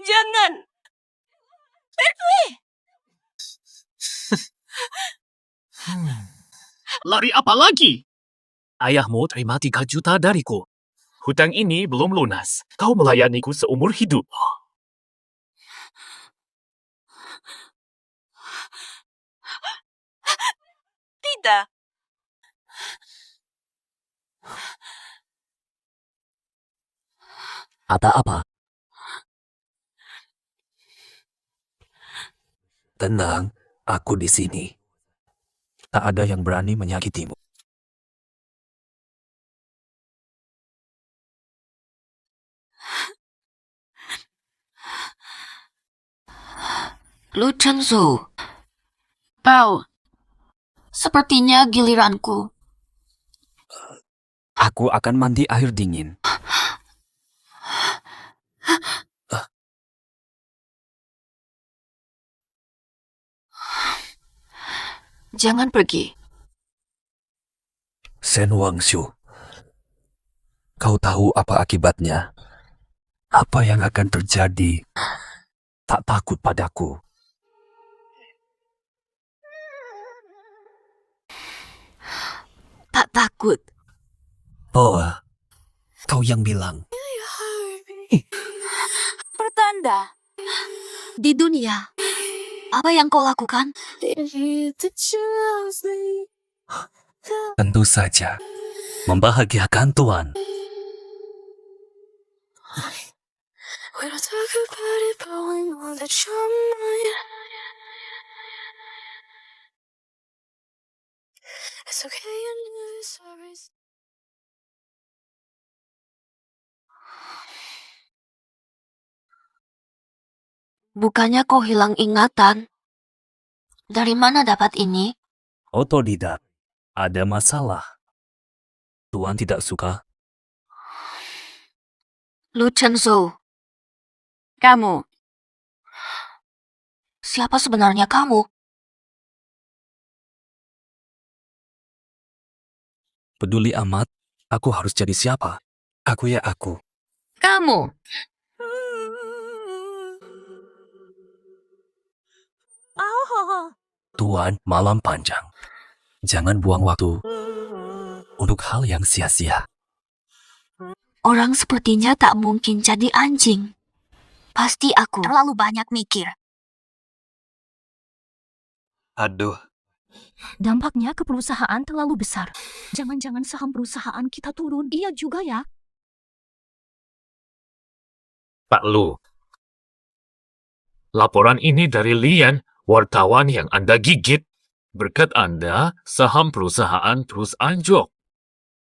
Jangan. Lari apa lagi? Ayahmu terima 3 juta dariku. Hutang ini belum lunas. Kau melayaniku seumur hidup. Tidak. Ada apa? Tenang, aku di sini. Tak ada yang berani menyakitimu. Lu Chenzo. Pau, sepertinya giliranku. Aku akan mandi air dingin. Jangan pergi. Shen Wangshu, kau tahu apa akibatnya? Apa yang akan terjadi? Tak takut padaku. Tak takut. Oh, kau yang bilang. Pertanda. Di dunia. Apa yang kau lakukan? Tentu saja. Membahagiakan Tuan. We don't talk about it, but we know that you're mine. It's okay, you know sorry. Bukannya kau hilang ingatan? Dari mana dapat ini? Otodidak. Ada masalah. Tuan tidak suka? Lu Chenzo. Kamu. Siapa sebenarnya kamu? Peduli amat. Aku harus jadi siapa? Aku ya aku. Kamu. Tuan, malam panjang. Jangan buang waktu untuk hal yang sia-sia. Orang sepertinya tak mungkin jadi anjing. Pasti aku terlalu banyak mikir. Aduh. Dampaknya ke perusahaan terlalu besar. Jangan-jangan saham perusahaan kita turun. Iya juga ya. Pak Lu. Laporan ini dari Lian, wartawan yang Anda gigit. Berkat Anda, saham perusahaan terus anjlok.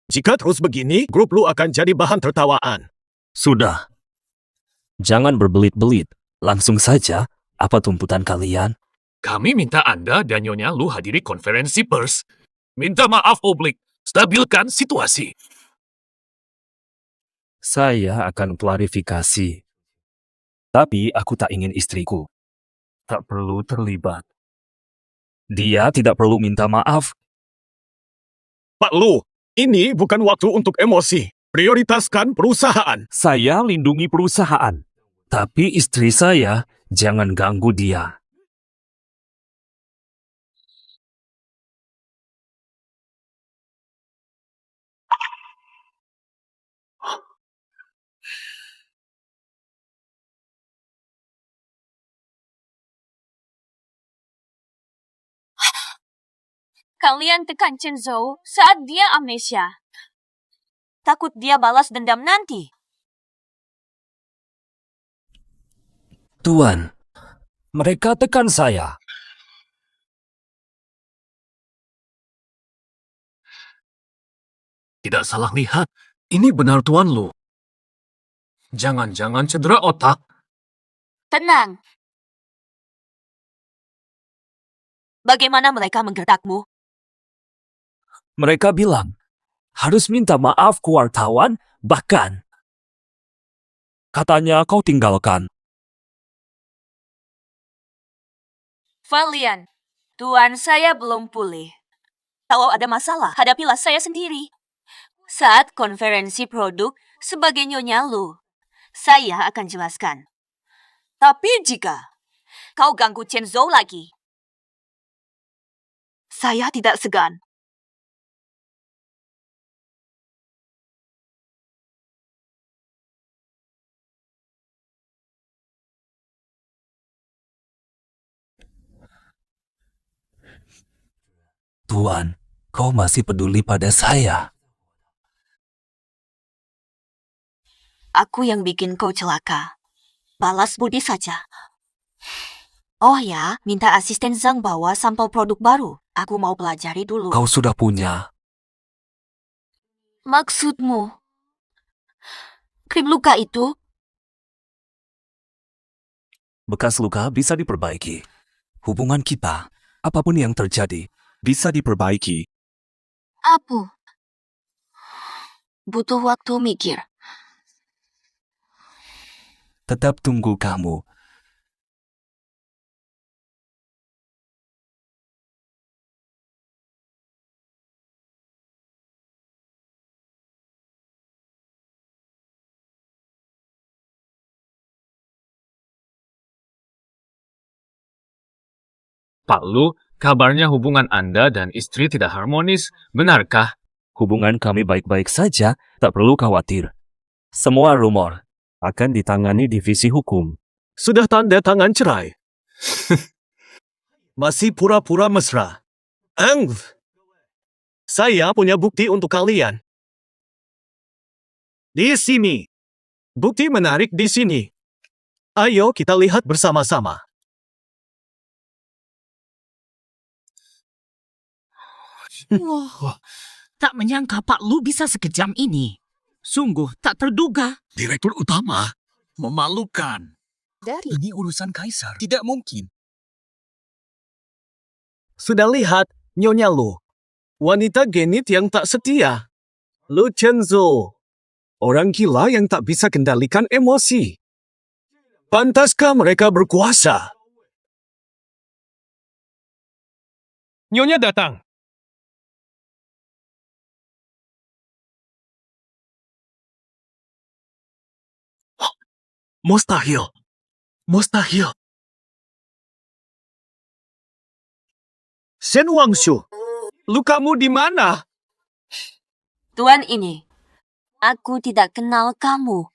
Jika terus begini, grup Lu akan jadi bahan tertawaan. Sudah. Jangan berbelit-belit. Langsung saja, apa tuntutan kalian? Kami minta Anda dan Nyonya Lu hadiri konferensi pers. Minta maaf publik. Stabilkan situasi. Saya akan klarifikasi. Tapi aku tak ingin istriku. Tak perlu terlibat. Dia tidak perlu minta maaf. Pak Lu, ini bukan waktu untuk emosi. Prioritaskan perusahaan. Saya lindungi perusahaan. Tapi istri saya, jangan ganggu dia. Kalian tekan Chenzo saat dia amnesia. Takut dia balas dendam nanti. Tuan, mereka tekan saya. Tidak salah lihat. Ini benar Tuan Lu. Jangan-jangan cedera otak. Tenang. Bagaimana mereka menggertakmu? Mereka bilang, harus minta maaf ke wartawan, bahkan katanya kau tinggalkan. Valian, Tuan saya belum pulih. Kalau ada masalah, hadapilah saya sendiri. Saat konferensi produk sebagai Nyonya Lu, saya akan jelaskan. Tapi jika kau ganggu Chenzo lagi, saya tidak segan. Tuan, kau masih peduli pada saya. Aku yang bikin kau celaka. Balas budi saja. Oh ya, minta asisten Zhang bawa sampel produk baru. Aku mau pelajari dulu. Kau sudah punya. Maksudmu? Krim luka itu? Bekas luka bisa diperbaiki. Hubungan kita, apapun yang terjadi, bisa diperbaiki. Apa? Butuh waktu mikir. Tetap tunggu kamu. Pak Lu, kabarnya hubungan Anda dan istri tidak harmonis. Benarkah? Hubungan kami baik-baik saja, tak perlu khawatir. Semua rumor akan ditangani divisi hukum. Sudah tanda tangan cerai. Masih pura-pura mesra. Saya punya bukti untuk kalian. Di sini. Bukti menarik di sini. Ayo kita lihat bersama-sama. Wah, tak menyangka Pak Lu bisa sekejam ini. Sungguh tak terduga. Direktur utama? Memalukan. Dari Ini urusan kaisar. Tidak mungkin. Sudah lihat, Nyonya Lu. Wanita genit yang tak setia. Lu Chenzo. Orang gila yang tak bisa kendalikan emosi. Pantaskah mereka berkuasa? Nyonya datang. Mustahil. Mustahil. Shen Wangshu, lukamu di mana? Tuan ini, aku tidak kenal kamu.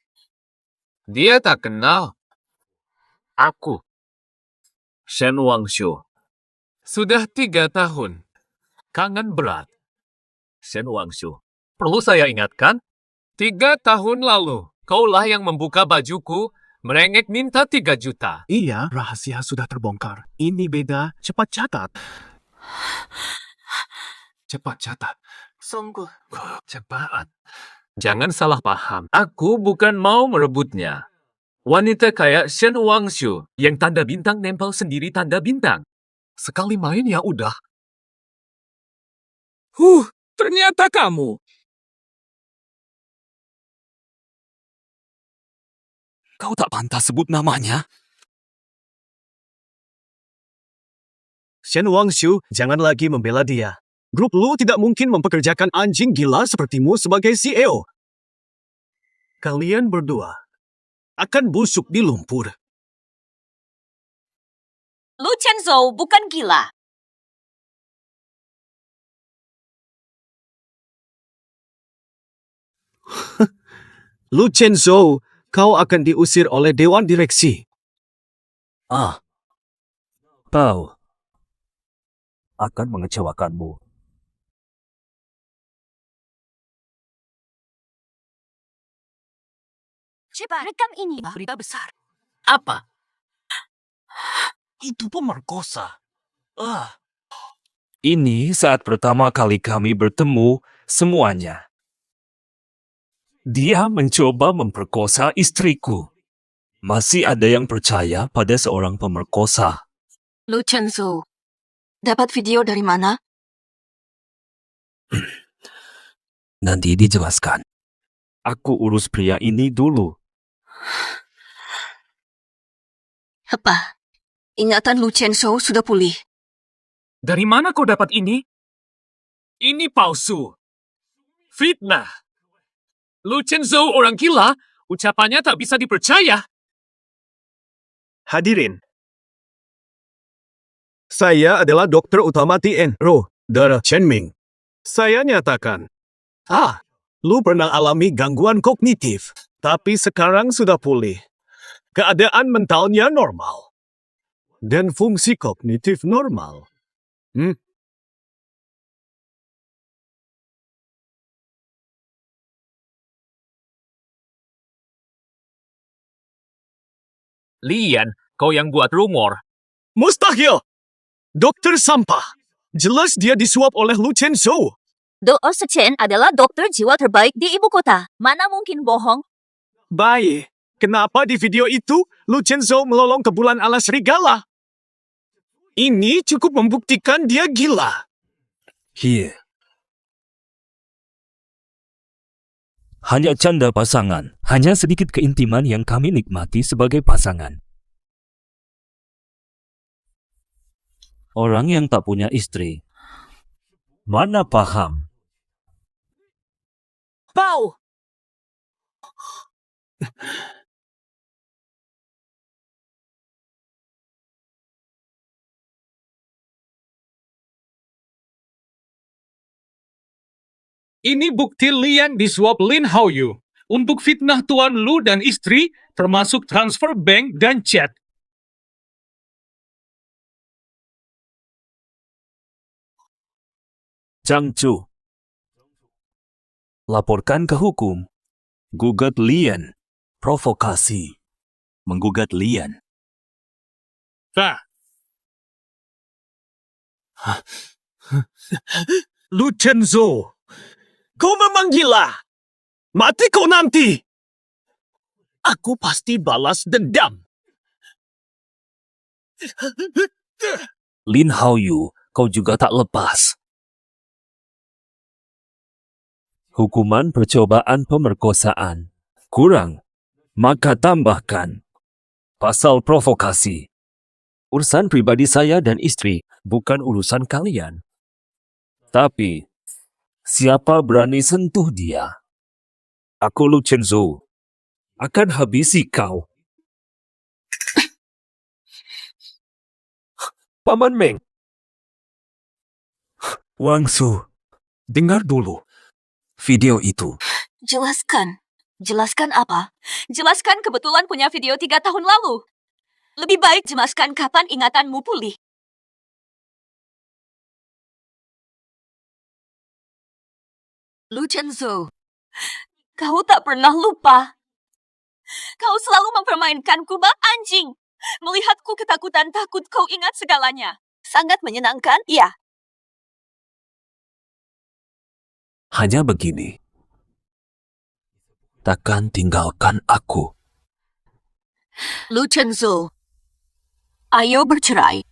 Dia tak kenal. Aku. Shen Wangshu. Sudah 3 tahun. Kangen berat. Shen Wangshu. Perlu saya ingatkan? 3 tahun lalu, kaulah yang membuka bajuku, merengek minta 3 juta. Iya, rahasia sudah terbongkar. Ini beda. Cepat catat. Cepat catat. Sungguh. Cepat. Jangan salah paham. Aku bukan mau merebutnya. Wanita kayak Shen Wangshu yang tanda bintang nempel sendiri tanda bintang. Sekali main ya udah. Ternyata kamu. Kau tak pantas sebut namanya. Shen Wangshu, jangan lagi membela dia. Grup Lu tidak mungkin mempekerjakan anjing gila sepertimu sebagai CEO. Kalian berdua akan busuk di lumpur. Lu Chenzo bukan gila. Lu Chenzo, kau akan diusir oleh Dewan Direksi. Kau akan mengecewakanmu. Cepat, rekam ini. Berita besar. Apa? Itu pemerkosa. Ini saat pertama kali kami bertemu semuanya. Dia mencoba memperkosa istriku. Masih ada yang percaya pada seorang pemerkosa. Lu Chenzo, dapat video dari mana? Nanti dijelaskan. Aku urus pria ini dulu. Apa? Ingatan Lu Chenzo sudah pulih. Dari mana kau dapat ini? Ini palsu. Fitnah. Lu Chenzo orang gila, ucapannya tak bisa dipercaya. Hadirin. Saya adalah dokter utama TN Ro, Dara Chenming. Saya nyatakan, Lu pernah alami gangguan kognitif, tapi sekarang sudah pulih. Keadaan mentalnya normal. Dan fungsi kognitif normal. Lian, kau yang buat rumor. Mustahil! Dokter sampah. Jelas dia disuap oleh Lu Chenzo. Dr. Chen adalah dokter jiwa terbaik di ibu kota. Mana mungkin bohong? Baik. Kenapa di video itu Lu Chenzo melolong ke bulan ala serigala? Ini cukup membuktikan dia gila. Here. Hanya canda pasangan, hanya sedikit keintiman yang kami nikmati sebagai pasangan. Orang yang tak punya istri, mana paham? Pau! Ini bukti Lian disuap Lin Haoyu untuk fitnah Tuan Lu dan istri, termasuk transfer bank dan chat. Zhang Zhu. Laporkan ke hukum. Gugat Lian. Provokasi. Menggugat Lian. Lu Chenzo, kau memang gila. Mati kau nanti. Aku pasti balas dendam. Lin Haoyu, kau juga tak lepas. Hukuman percobaan pemerkosaan. Kurang. Maka tambahkan. Pasal provokasi. Urusan pribadi saya dan istri, bukan urusan kalian. Tapi, siapa berani sentuh dia? Aku Lu Chenzo akan habisi kau. Paman Meng. Wang Su, dengar dulu video itu. Jelaskan. Jelaskan apa? Jelaskan kebetulan punya video 3 tahun lalu. Lebih baik jelaskan kapan ingatanmu pulih. Lu Chenzo, kau tak pernah lupa. Kau selalu mempermainkanku bak anjing. Melihatku ketakutan takut kau ingat segalanya. Sangat menyenangkan, iya. Hanya begini. Takkan tinggalkan aku. Lu Chenzo, ayo bercerai.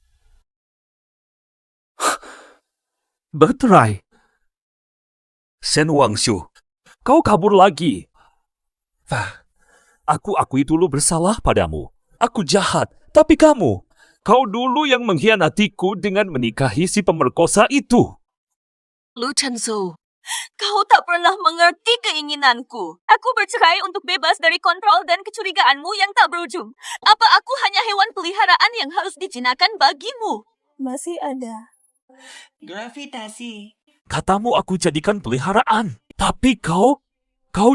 Bercerai. Shen Wangshu, kau kabur lagi. Aku akui dulu bersalah padamu. Aku jahat, tapi kau dulu yang mengkhianatiku dengan menikahi si pemerkosa itu. Lu Chenzo, kau tak pernah mengerti keinginanku. Aku bercerai untuk bebas dari kontrol dan kecurigaanmu yang tak berujung. Apa aku hanya hewan peliharaan yang harus dijinakan bagimu? Masih ada. Gravitasi. Katamu aku jadikan peliharaan. Tapi kau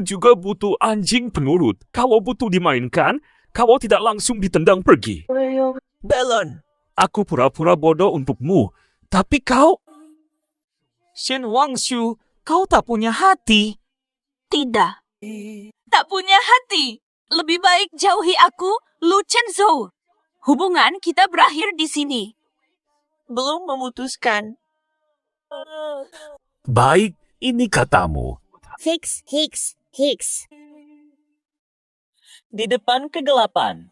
juga butuh anjing penurut. Kalau butuh dimainkan, kau tidak langsung ditendang pergi. Balon. Aku pura-pura bodoh untukmu. Tapi kau... Shen Wangshu, kau tak punya hati. Tidak. Tak punya hati. Lebih baik jauhi aku, Lu Chenzo. Hubungan kita berakhir di sini. Belum memutuskan. Baik, ini katamu. Hicks. Di depan kegelapan.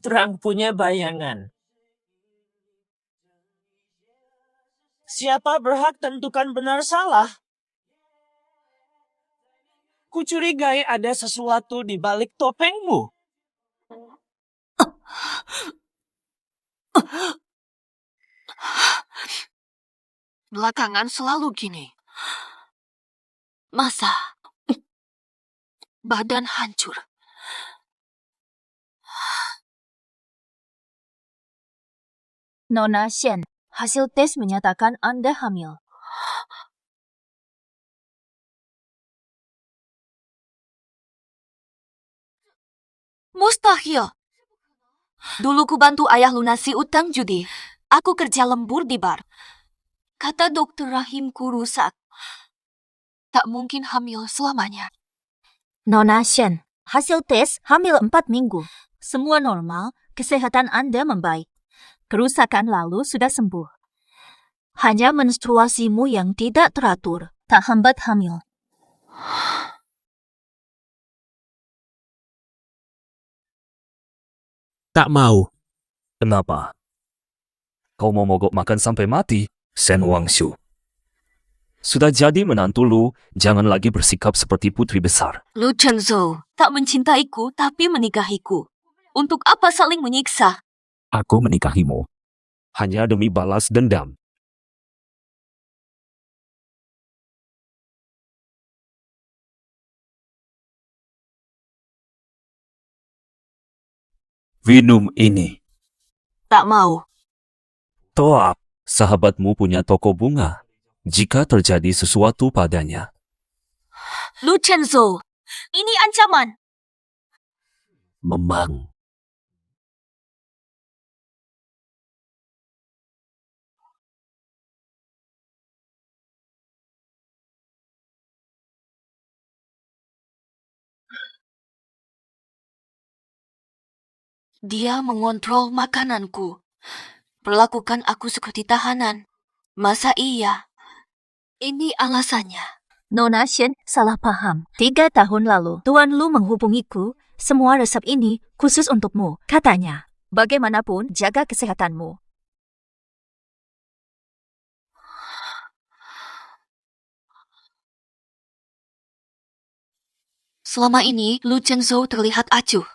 Terang punya bayangan. Siapa berhak tentukan benar salah? Kucurigai ada sesuatu di balik topengmu. Belakangan selalu gini. Masa? Badan hancur. Nona Shen, hasil tes menyatakan Anda hamil. Mustahil. Dulu ku bantu ayah lunasi utang judi. Aku kerja lembur di bar. Kata dokter rahimku rusak. Tak mungkin hamil selamanya. Nona Shen, hasil tes hamil 4 minggu. Semua normal, kesehatan Anda membaik. Kerusakan lalu sudah sembuh. Hanya menstruasimu yang tidak teratur, tak hambat hamil. Tak mau. Kenapa? Kau mau mogok makan sampai mati, Shen Wangshu. Sudah jadi menantu Lu, jangan lagi bersikap seperti putri besar. Lu Chenzhou tak mencintaiku tapi menikahiku. Untuk apa saling menyiksa? Aku menikahimu hanya demi balas dendam. Minum ini. Tak mau. Toap, sahabatmu punya toko bunga. Jika terjadi sesuatu padanya, Lu Chenzhou, ini ancaman. memang. Dia mengontrol makananku. Perlakukan aku seperti tahanan. Masa iya? Ini alasannya. Nona Shen salah paham. 3 tahun lalu, Tuan Lu menghubungiku. Semua resep ini khusus untukmu, katanya. Bagaimanapun, jaga kesehatanmu. Selama ini, Lu Chenzhou terlihat acuh.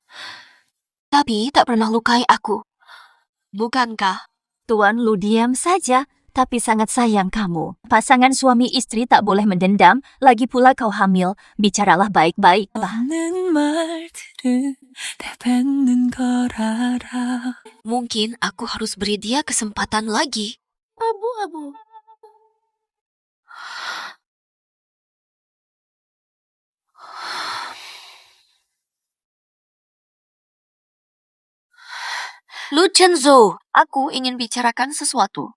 Tapi tak pernah lukai aku. Bukankah? Tuan Lu diam saja, tapi sangat sayang kamu. Pasangan suami istri tak boleh mendendam, lagi pula kau hamil. Bicaralah baik-baik. Mungkin aku harus beri dia kesempatan lagi. Abu-abu. Lu Chenzhou, aku ingin bicarakan sesuatu.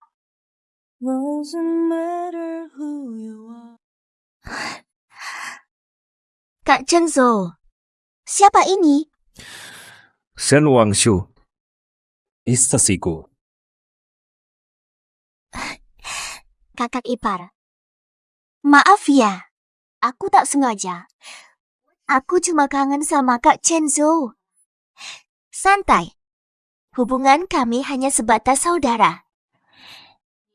Kak Chenzhou, siapa ini? Shen Wangshu, istasiku. Kakak ipar. Maaf ya, aku tak sengaja. Aku cuma kangen sama Kak Chenzhou. Santai. Hubungan kami hanya sebatas saudara.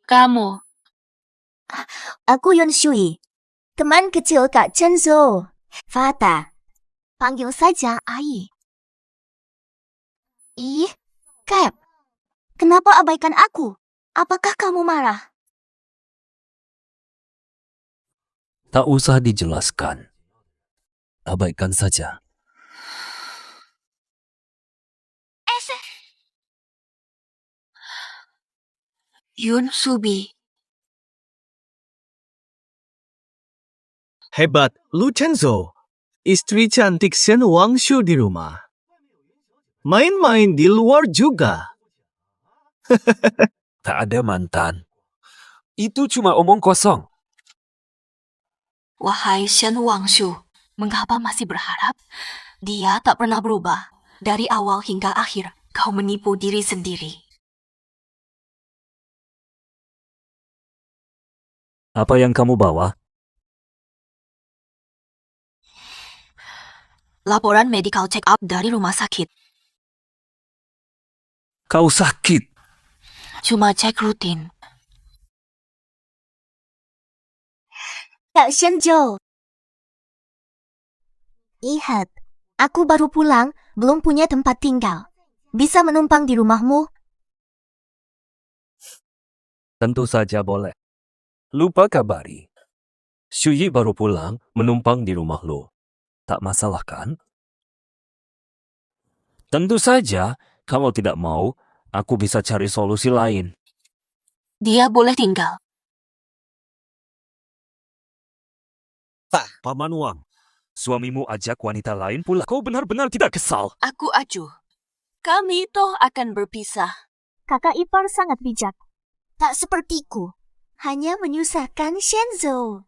Kamu. Aku Yun Shui, teman kecil Kak Chenzhou. Fata, panggil saja Ai. Ih, Cap, kenapa abaikan aku? Apakah kamu marah? Tak usah dijelaskan. Abaikan saja. Yun Subi. Hebat, Lu Chenzhou. Istri cantik Shen Wangshu di rumah. Main-main di luar juga. Tak ada mantan. Itu cuma omong kosong. Wahai Shen Wangshu, mengapa masih berharap? Dia tak pernah berubah. Dari awal hingga akhir, kau menipu diri sendiri. Apa yang kamu bawa? Laporan medical check-up dari rumah sakit. Kau sakit. Cuma cek rutin. Kak Shenzhou. Lihat, aku baru pulang, belum punya tempat tinggal. Bisa menumpang di rumahmu? Tentu saja boleh. Lupa kabari. Shuyi baru pulang, menumpang di rumah lo. Tak masalah kan? Tentu saja, kalau tidak mau, aku bisa cari solusi lain. Dia boleh tinggal. Paman Wang, suamimu ajak wanita lain pula. Kau benar-benar tidak kesal. Aku acuh. Kami toh akan berpisah. Kakak ipar sangat bijak. Tak sepertiku. Hanya menyusahkan Shenzhou.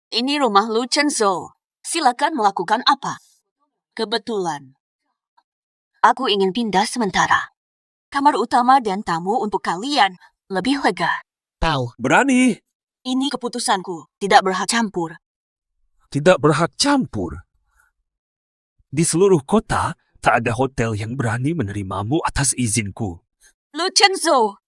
Ini rumah Lu Chenzhou. Silakan melakukan apa? Kebetulan. Aku ingin pindah sementara. Kamar utama dan tamu untuk kalian lebih lega. Tahu. Berani. Ini keputusanku. Tidak berhak campur. Tidak berhak campur. Di seluruh kota, tak ada hotel yang berani menerimamu atas izinku. Lu Chenzo,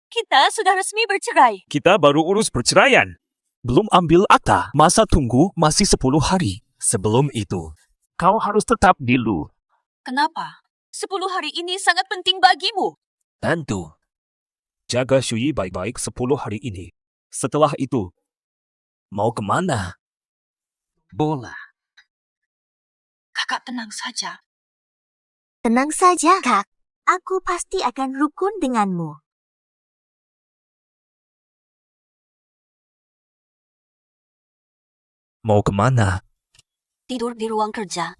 kita sudah resmi bercerai. Kita baru urus perceraian. Belum ambil akta. Masa tunggu masih 10 hari. Sebelum itu, kau harus tetap di Lu. Kenapa? 10 hari ini sangat penting bagimu. Tentu. Jaga Shui baik-baik 10 hari ini. Setelah itu, mau kemana? Bola. Kakak tenang saja. Tenang saja, Kak. Aku pasti akan rukun denganmu. Mau kemana? Tidur di ruang kerja.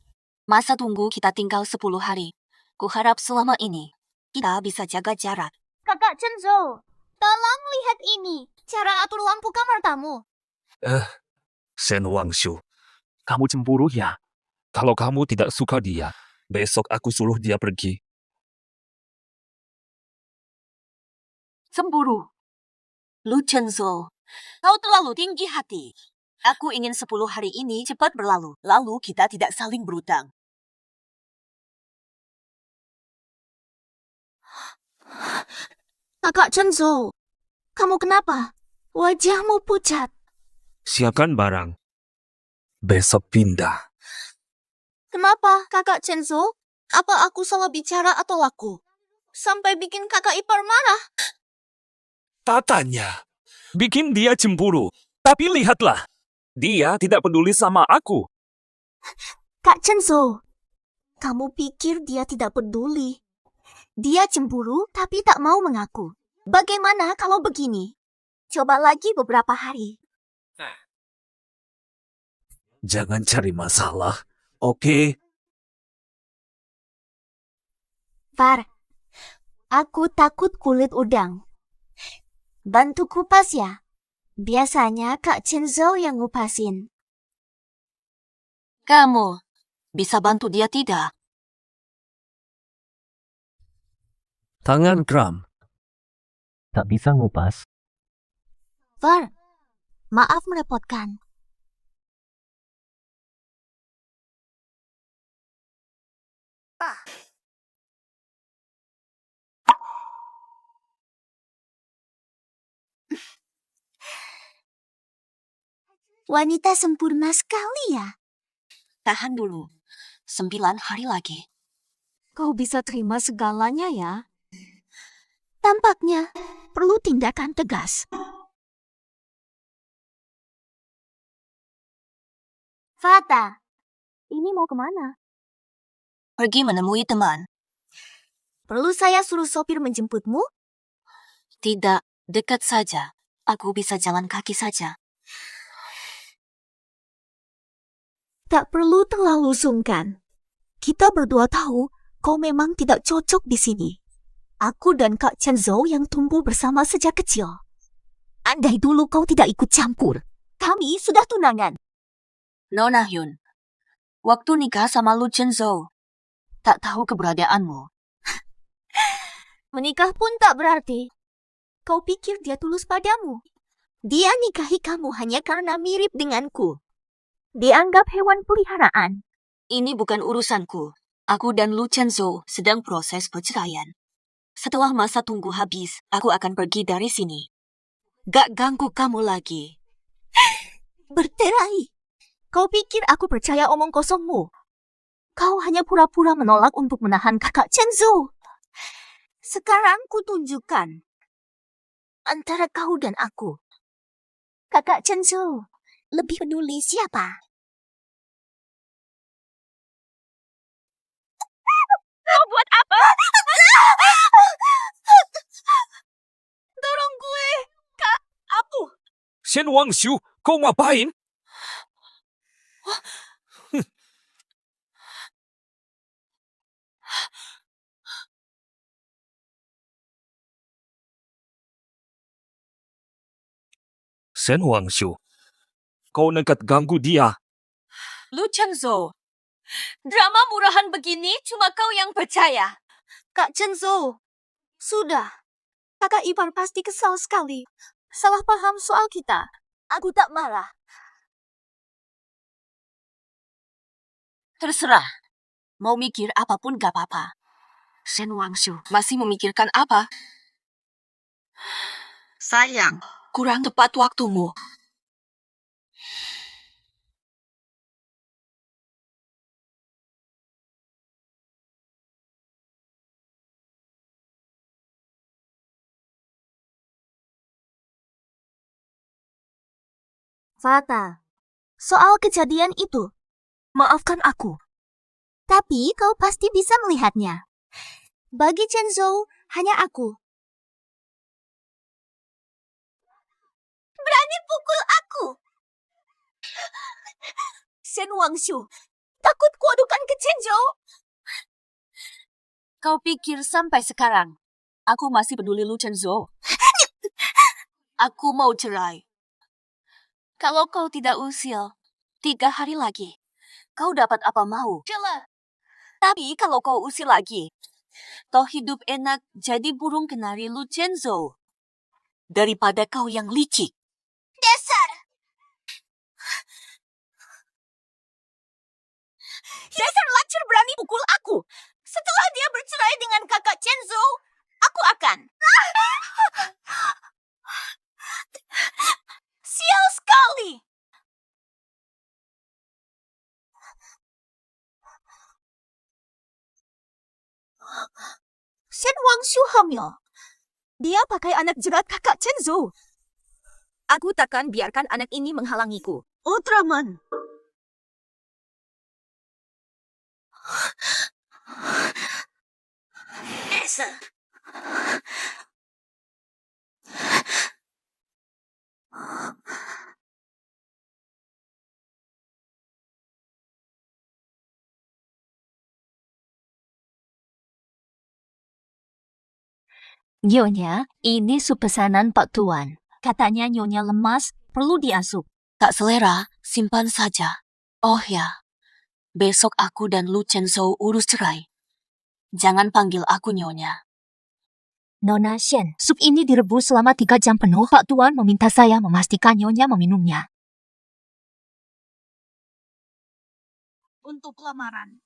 Masa tunggu kita tinggal 10 hari. Kuharap selama ini kita bisa jaga jarak. Kakak Chenzo, tolong lihat ini. Cara atur lampu kamar tamu. Shen Wangshu, kamu cemburu ya? Kalau kamu tidak suka dia, besok aku suruh dia pergi. Cemburu. Lu Chenzo, kau terlalu tinggi hati. Aku ingin 10 hari ini cepat berlalu. Lalu kita tidak saling berutang. Kakak Chenzo, kamu kenapa? Wajahmu pucat. Siapkan barang. Besok pindah. Kenapa, Kakak Chenzo? Apa aku salah bicara atau laku? Sampai bikin kakak ipar marah. Tatanya. Bikin dia cemburu. Tapi lihatlah. Dia tidak peduli sama aku. Kak Chenzo, kamu pikir dia tidak peduli? Dia cemburu tapi tak mau mengaku. Bagaimana kalau begini? Coba lagi beberapa hari. Jangan cari masalah, oke? Far, aku takut kulit udang. Bantu kupas ya. Biasanya Kak Chenzo yang ngupasin. Kamu bisa bantu dia tidak? Tangan kram. Tak bisa ngupas. Far, maaf merepotkan. Wanita sempurna sekali ya. Tahan dulu. 9 hari lagi. Kau bisa terima segalanya ya. Tampaknya perlu tindakan tegas. Fata, ini mau kemana? Pergi menemui teman. Perlu saya suruh sopir menjemputmu? Tidak, dekat saja. Aku bisa jalan kaki saja. Tak perlu terlalu sungkan. Kita berdua tahu kau memang tidak cocok di sini. Aku dan Kak Chenzo yang tumbuh bersama sejak kecil. Andai dulu kau tidak ikut campur, kami sudah tunangan. Nona Hyun, waktu nikah sama Lu Chenzo, tak tahu keberadaanmu. Menikah pun tak berarti. Kau pikir dia tulus padamu? Dia nikahi kamu hanya karena mirip denganku. Dianggap hewan peliharaan. Ini bukan urusanku. Aku dan Lu Chenzo sedang proses perceraian. Setelah masa tunggu habis, aku akan pergi dari sini. Gak ganggu kamu lagi. Bercerai. Kau pikir aku percaya omong kosongmu? Kau hanya pura-pura menolak untuk menahan kakak Chenzo. Sekarang ku tunjukkan. Antara kau dan aku. Kakak Chenzo lebih peduli siapa? Kau buat apa? Tolong gue, Kak. Aku. Shen Wangshu, kau ngapain? Shen Wangshu, kau nekat ganggu dia. Lu Chenzo, drama murahan begini cuma kau yang percaya. Kak Chenzo, sudah. Kakak ipar pasti kesal sekali. Salah paham soal kita. Aku tak marah. Terserah. Mau mikir apapun gak apa-apa. Shen Wangshu, masih memikirkan apa? Sayang, kurang tepat waktumu. Fata, soal kejadian itu, maafkan aku. Tapi kau pasti bisa melihatnya. Bagi Chenzhou, hanya aku. Berani pukul aku! Shen Wangshu, takut kuadukan ke Chenzhou? Kau pikir sampai sekarang, aku masih peduli Lu Chenzhou? Aku mau cerai. Kalau kau tidak usil, 3 hari lagi, kau dapat apa mau. Jelas. Tapi kalau kau usil lagi, toh hidup enak jadi burung kenari Lu Chenzhou. Daripada kau yang licik. Dasar! Dasar lacur berani pukul aku. Setelah dia bercerai dengan kakak Chenzhou, aku akan... Sial sekali! Shen Wangshu hamil. Dia pakai anak jerat kakak Chenzhou. Aku takkan biarkan anak ini menghalangiku. Ultraman! Esa. Nyonya, ini sup pesanan Pak Tuan. Katanya Nyonya lemas, perlu diasup. Tak selera, simpan saja. Oh ya, besok aku dan Lu Chenzhou urus cerai. Jangan panggil aku Nyonya. Nona Shen, sup ini direbus selama 3 jam penuh. Pak Tuan meminta saya memastikan Nyonya meminumnya. Untuk lamaran.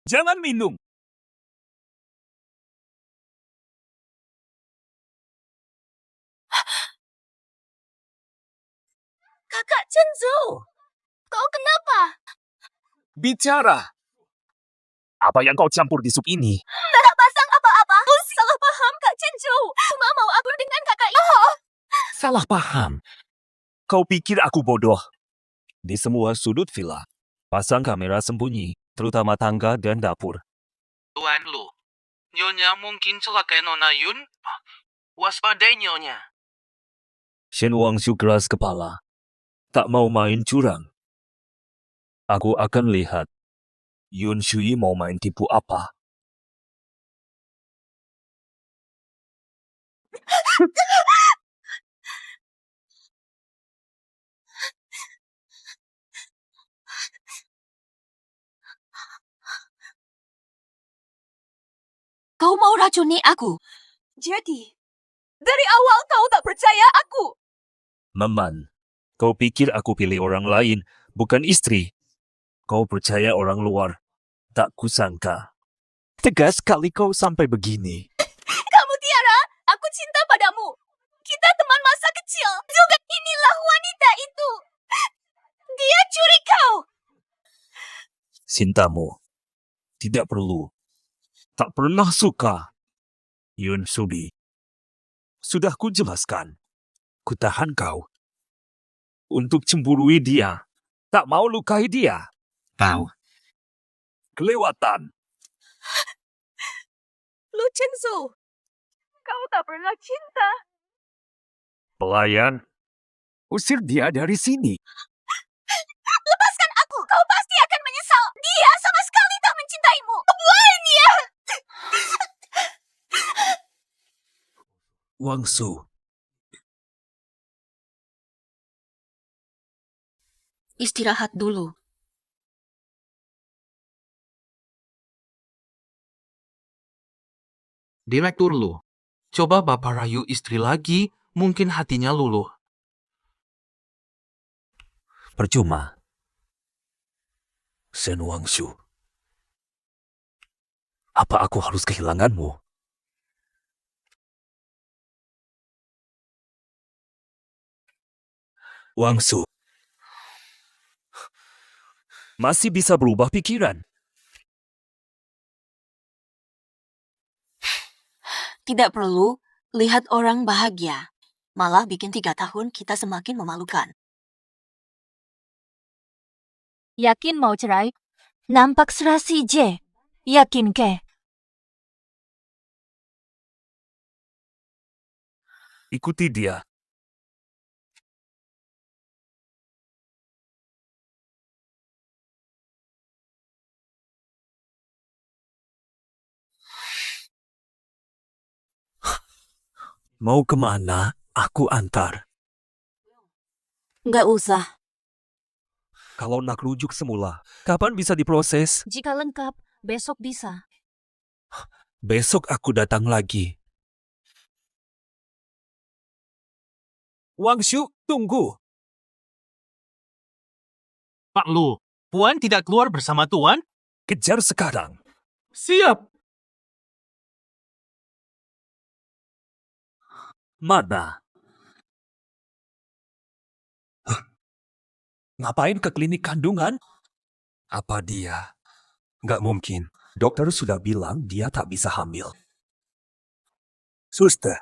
Jangan minum. Kakak Chenzhou, kau kenapa? Bicara. Apa yang kau campur di sup ini? Tak pasang apa-apa. Salah paham Kak Chenzhou. Cuma mau akur dengan kakak itu. Salah paham. Kau pikir aku bodoh? Di semua sudut villa, pasang kamera sembunyi, terutama tangga dan dapur. Tuan Lu, Nyonya mungkin celakai Nona Yun? Waspadai Nyonya. Shen Wangshu keras kepala. Tak mau main curang. Aku akan lihat Yun Shui mau main tipu apa. Kau mau racuni aku? Jadi, dari awal kau tak percaya aku. Meman, kau pikir aku pilih orang lain, bukan istri. Kau percaya orang luar. Tak kusangka. Tegas kali kau sampai begini. Kamu Tiara, aku cinta padamu. Kita teman masa kecil. Juga inilah wanita itu. Dia curi kau. Cintamu. Tidak perlu. Tak pernah suka. Yun Shui. Sudah kujelaskan. Kutahan kau. Untuk cemburui dia. Tak mau lukai dia. Kau. Kelewatan. Lu Chenzhou, kau tak pernah cinta. Pelayan. Usir dia dari sini. Lepaskan aku, kau pasti akan menyesal. Dia sama sekali tak mencintaimu. Buang dia. Wangsu. Istirahat dulu. Direktur Lu, coba Bapak rayu istri lagi, mungkin hatinya luluh. Percuma. Shen Wangshu. Apa aku harus kehilanganmu? Wangshu. Masih bisa berubah pikiran. Tidak perlu lihat orang bahagia. Malah bikin 3 tahun kita semakin memalukan. Yakin mau cerai? Nampak serasi je. Yakin ke? Ikuti dia. Mau kemana? Aku antar. Nggak usah. Kalau nak rujuk semula, kapan bisa diproses? Jika lengkap, besok bisa. Besok aku datang lagi. Wangshu, tunggu. Pak Lu, Puan tidak keluar bersama Tuan? Kejar sekarang. Siap. Mana? Ngapain ke klinik kandungan? Apa dia? Nggak mungkin. Dokter sudah bilang dia tak bisa hamil. Suster.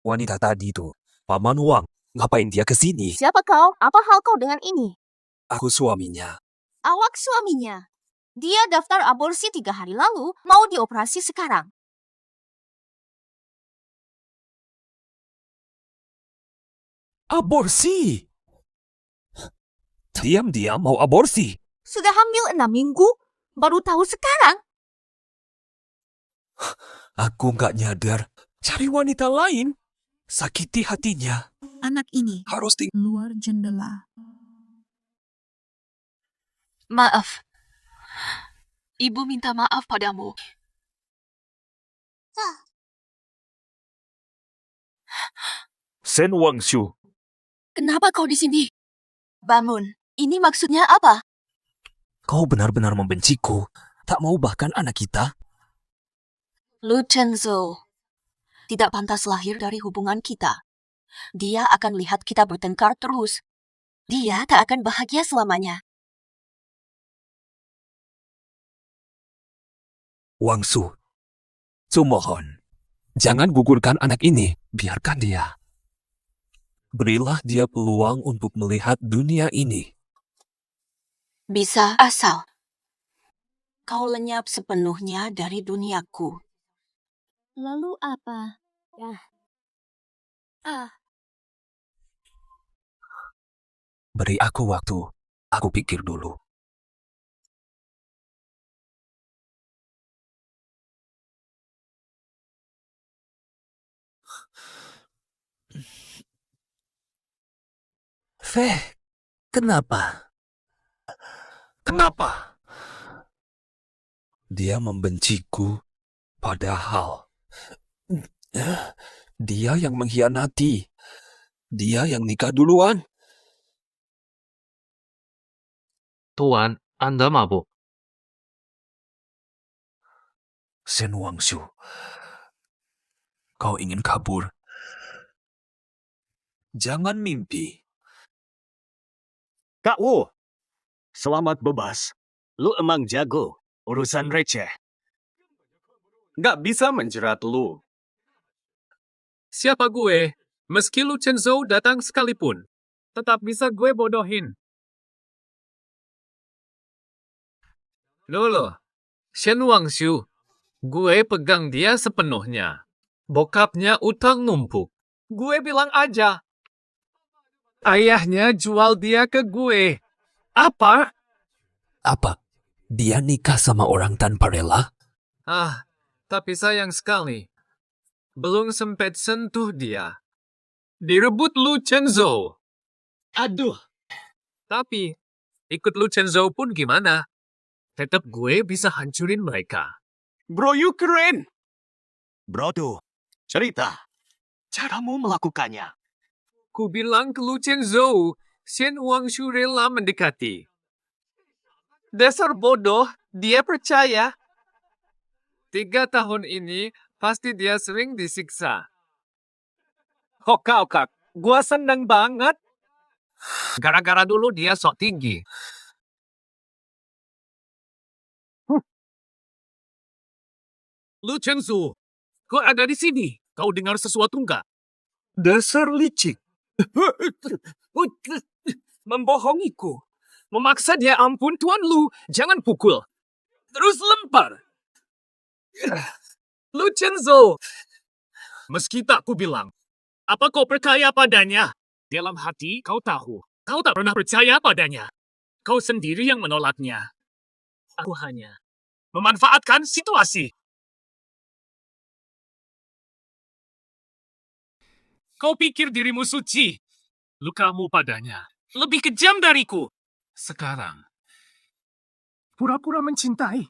Wanita tadi tuh, Paman Wang. Ngapain dia ke sini? Siapa kau? Apa hal kau dengan ini? Aku suaminya. Awak suaminya. Dia daftar aborsi 3 hari lalu, mau dioperasi sekarang. Aborsi! Diam-diam mau aborsi. Sudah hamil 6 minggu, baru tahu sekarang. Aku nggak nyadar. Cari wanita lain. Sakiti hatinya. Anak ini Harus luar jendela. Maaf. Ibu minta maaf padamu. Shen Wangshu. Kenapa kau di sini? Bangun. Ini maksudnya apa? Kau benar-benar membenciku. Tak mau bahkan anak kita. Lu Chenzo tidak pantas lahir dari hubungan kita. Dia akan lihat kita bertengkar terus. Dia tak akan bahagia selamanya. Wangshu. Sumohon. Jangan gugurkan anak ini. Biarkan dia. Berilah dia peluang untuk melihat dunia ini. Bisa asal kau lenyap sepenuhnya dari duniaku. Lalu apa? Beri aku waktu. Aku pikir dulu. Feh, kenapa? Kenapa? Dia membenciku, padahal dia yang mengkhianati. Dia yang nikah duluan. Tuan, Anda mabuk. Shen Wangshu, kau ingin kabur? Jangan mimpi. Kak Wu, selamat bebas. Lu emang jago. Urusan receh. Nggak bisa menjerat lu. Siapa gue? Meski Lu Chenzo datang sekalipun, tetap bisa gue bodohin. Loh, Shen Wangshu, gue pegang dia sepenuhnya. Bokapnya utang numpuk. Gue bilang aja. Ayahnya jual dia ke gue. Apa? Apa? Dia nikah sama orang tanpa rela? Tapi sayang sekali. Belum sempat sentuh dia. Direbut Lu Chenzo. Aduh. Tapi, ikut Lu Chenzo pun gimana? Tetap gue bisa hancurin mereka. Bro, you keren. Bro tuh, cerita. Caramu melakukannya. Ku bilang ke Lu Chenzo, Shen Wangshu rela mendekati. Dasar bodoh, dia percaya. 3 tahun ini, pasti dia sering disiksa. Kak, gua seneng banget. Gara-gara dulu dia sok tinggi. Lu Chenzu, kok ada di sini? Kau dengar sesuatu nggak? Dasar licik. Membohongiku. Memaksa dia ampun, Tuan Lu. Jangan pukul. Terus lempar. Lu Chenzo. Meski tak ku bilang, apa kau percaya padanya? Dalam hati kau tahu. Kau tak pernah percaya padanya. Kau sendiri yang menolaknya. Aku hanya memanfaatkan situasi. Kau pikir dirimu suci. Lukamu padanya lebih kejam dariku. Sekarang, pura-pura mencintai.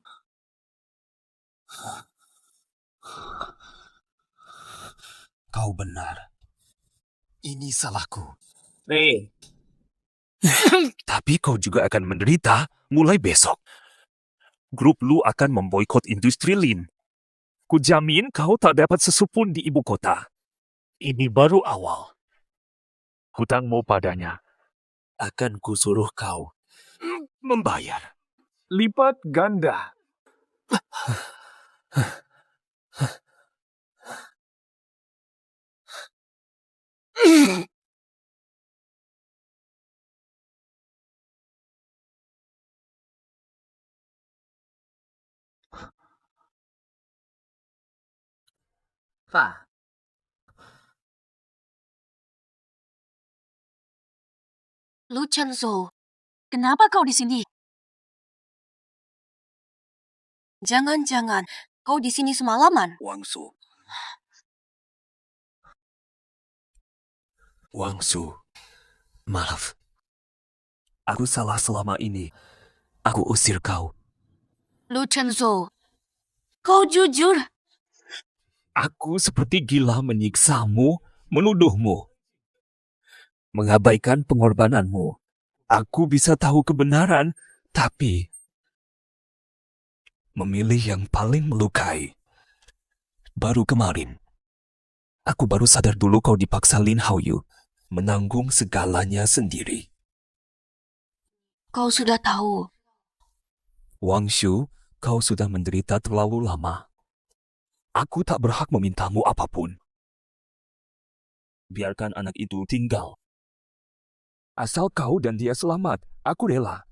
Kau benar. Ini salahku. Hei, Tapi kau juga akan menderita mulai besok. Grup Lu akan memboikot industri Lin. Kujamin kau tak dapat sesup pun di ibu kota. Ini baru awal. Hutangmu padanya akan kusuruh kau membayar. lipat ganda. Fa, Lu Chenzo, kenapa kau di sini? Jangan-jangan kau di sini semalaman. Wangsu, maaf. Aku salah selama ini. Aku usir kau. Lu Chenzo, kau jujur. Aku seperti gila menyiksamu, menuduhmu. Mengabaikan pengorbananmu. Aku bisa tahu kebenaran, tapi memilih yang paling melukai. Baru kemarin, aku baru sadar dulu kau dipaksa Lin Haoyu menanggung segalanya sendiri. Kau sudah tahu. Wang Shu, kau sudah menderita terlalu lama. Aku tak berhak memintamu apapun. Biarkan anak itu tinggal. Asal kau dan dia selamat, aku rela.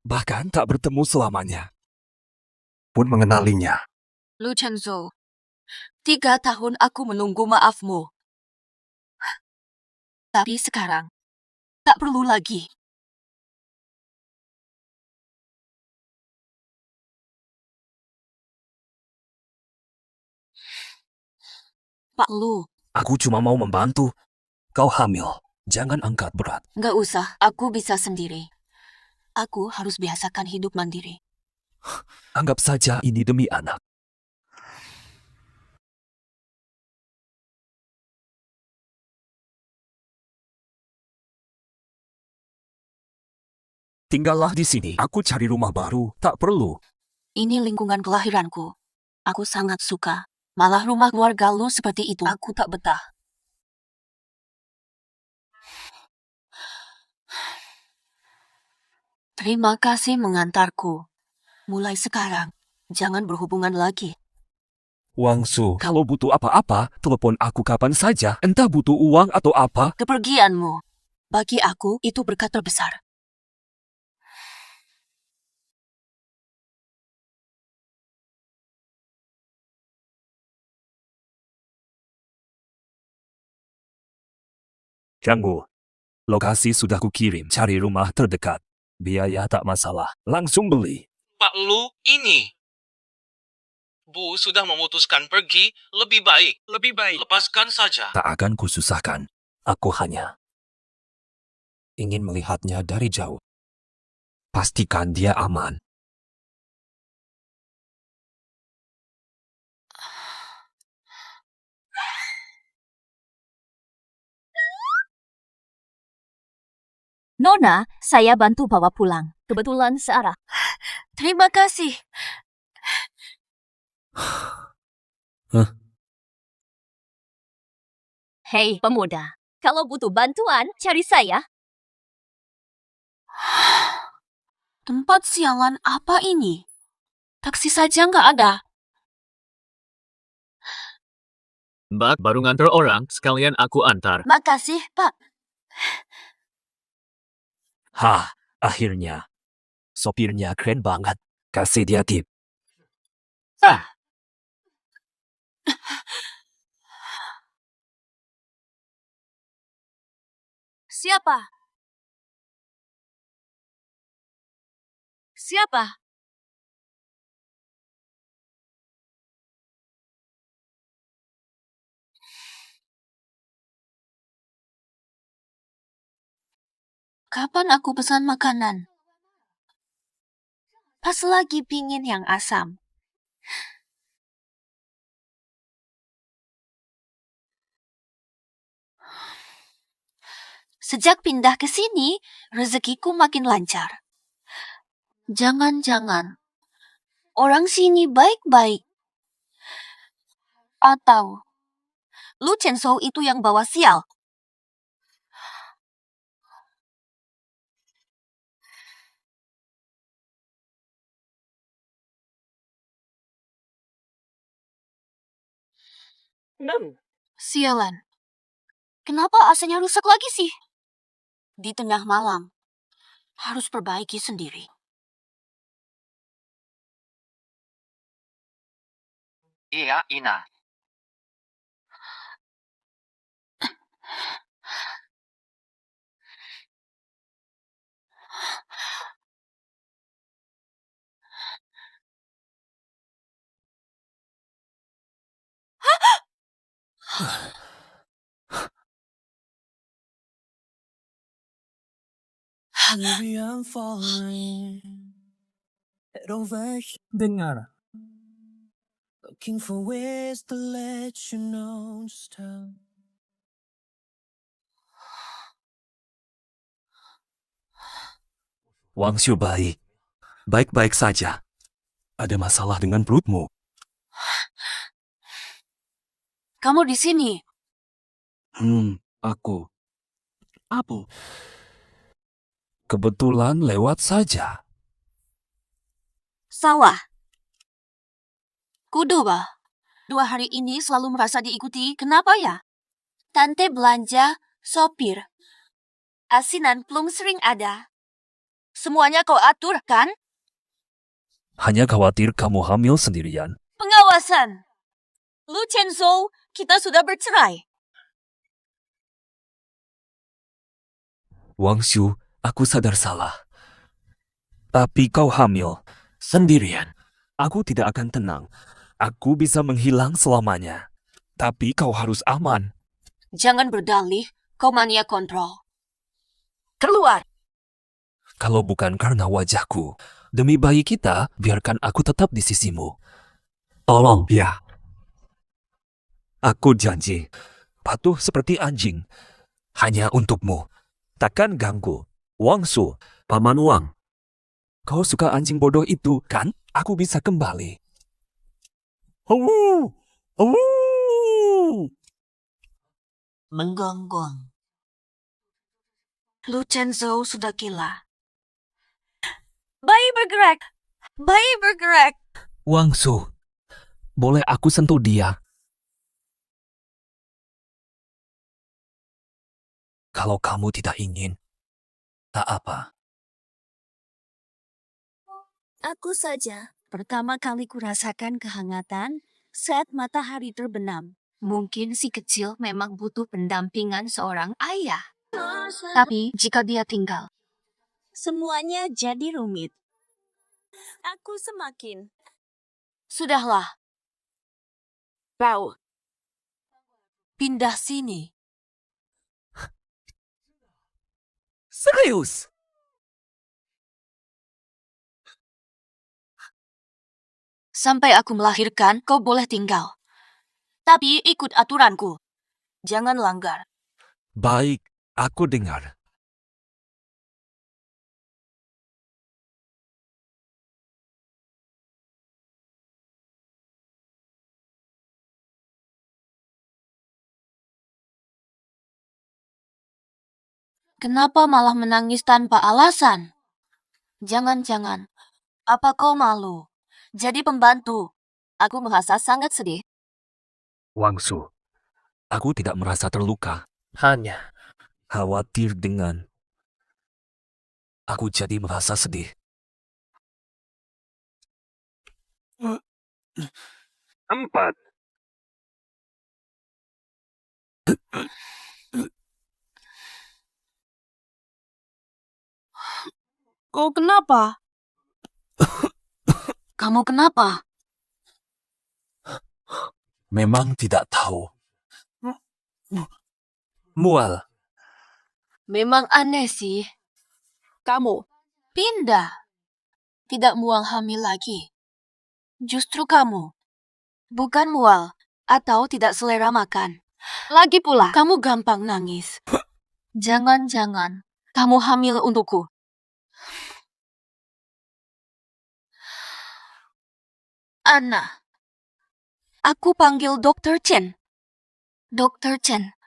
Bahkan tak bertemu selamanya. Pun mengenalinya. Lu Chenzo, 3 tahun aku menunggu maafmu. Tapi sekarang, tak perlu lagi. Pak Lu, Aku cuma mau membantu. Kau hamil, jangan angkat berat. nggak usah, aku bisa sendiri. Aku harus biasakan hidup mandiri. Anggap saja ini demi anak. Tinggallah di sini. Aku cari rumah baru. Tak perlu. Ini lingkungan kelahiranku. Aku sangat suka. Malah rumah keluarga lu seperti itu. Aku tak betah. Terima kasih mengantarku. Mulai sekarang, jangan berhubungan lagi. Wangsu, kalau butuh apa-apa, telepon aku kapan saja. Entah butuh uang atau apa. Kepergianmu, bagi aku itu berkat terbesar. Ganggu. Lokasi sudah kukirim. Cari rumah terdekat. Biaya tak masalah. Langsung beli. Pak Lu, ini. Bu sudah memutuskan pergi, lebih baik. Lepaskan saja. Tak akan kususahkan. Aku hanya ingin melihatnya dari jauh. Pastikan dia aman. Nona, saya bantu bawa pulang. Kebetulan searah. Terima kasih. Hei, pemuda. Kalau butuh bantuan, cari saya. Tempat sialan apa ini? Taksi saja nggak ada. Mbak, baru nganter orang, sekalian aku antar. Makasih, Pak. Hah, akhirnya. Sopirnya keren banget. Kasih dia tip. Siapa? Siapa? Kapan aku pesan makanan? Pas lagi pingin yang asam. Sejak pindah ke sini, rezekiku makin lancar. Jangan-jangan orang sini baik-baik. Atau Lu Chenso itu yang bawa sial. Sialan. Kenapa AC-nya rusak lagi sih? Di tengah malam. Harus perbaiki sendiri. Iya, Ina. Maybe I'm falling. Head over Dengar, looking for ways to let you know just how. Wang Shu baik. Baik-baik saja. Ada masalah dengan perutmu. Kamu di sini. Aku. apa? Kebetulan lewat saja. Sawah. Kudu, bah. 2 hari ini selalu merasa diikuti. Kenapa ya? Tante belanja, sopir. Asinan belum sering ada. Semuanya kau atur, kan? Hanya khawatir kamu hamil sendirian. Pengawasan. Lu Chenso, kita sudah bercerai. Wang Shu, aku sadar salah. Tapi kau hamil. Sendirian. Aku tidak akan tenang. Aku bisa menghilang selamanya. Tapi kau harus aman. Jangan berdalih, kau mania kontrol. Keluar. Kalau bukan karena wajahku, demi bayi kita, biarkan aku tetap di sisimu. Tolong, ya. Aku janji, patuh seperti anjing. Hanya untukmu. Takkan ganggu. Wang Shu, Paman Wang. Kau suka anjing bodoh itu, kan? Aku bisa kembali. Menggonggong. Lu Chenso sudah gila. Bayi bergerak. Bayi bergerak. Wang Shu, boleh aku sentuh dia? Kalau kamu tidak ingin, tak apa. Aku saja. Pertama kali kurasakan kehangatan saat matahari terbenam. Mungkin si kecil memang butuh pendampingan seorang ayah. Tapi jika dia tinggal, semuanya jadi rumit. Aku semakin. Sudahlah. Kau. Pindah sini. Serius? Sampai aku melahirkan, kau boleh tinggal. Tapi ikut aturanku. Jangan langgar. Baik, aku dengar. Kenapa malah menangis tanpa alasan? Jangan-jangan, apa kau malu? Jadi pembantu. Aku merasa sangat sedih. Wangsu, aku tidak merasa terluka. Hanya. Khawatir dengan... Aku jadi merasa sedih. 4. Kau kenapa? Kamu kenapa? Memang tidak tahu. Mual. Memang aneh sih. Kamu pindah. Tidak mual hamil lagi. Justru kamu. Bukan mual atau tidak selera makan. Lagi pula, kamu gampang nangis. Jangan-jangan kamu hamil untukku. Anna. Aku panggil Dr. Chen. Dr. Chen.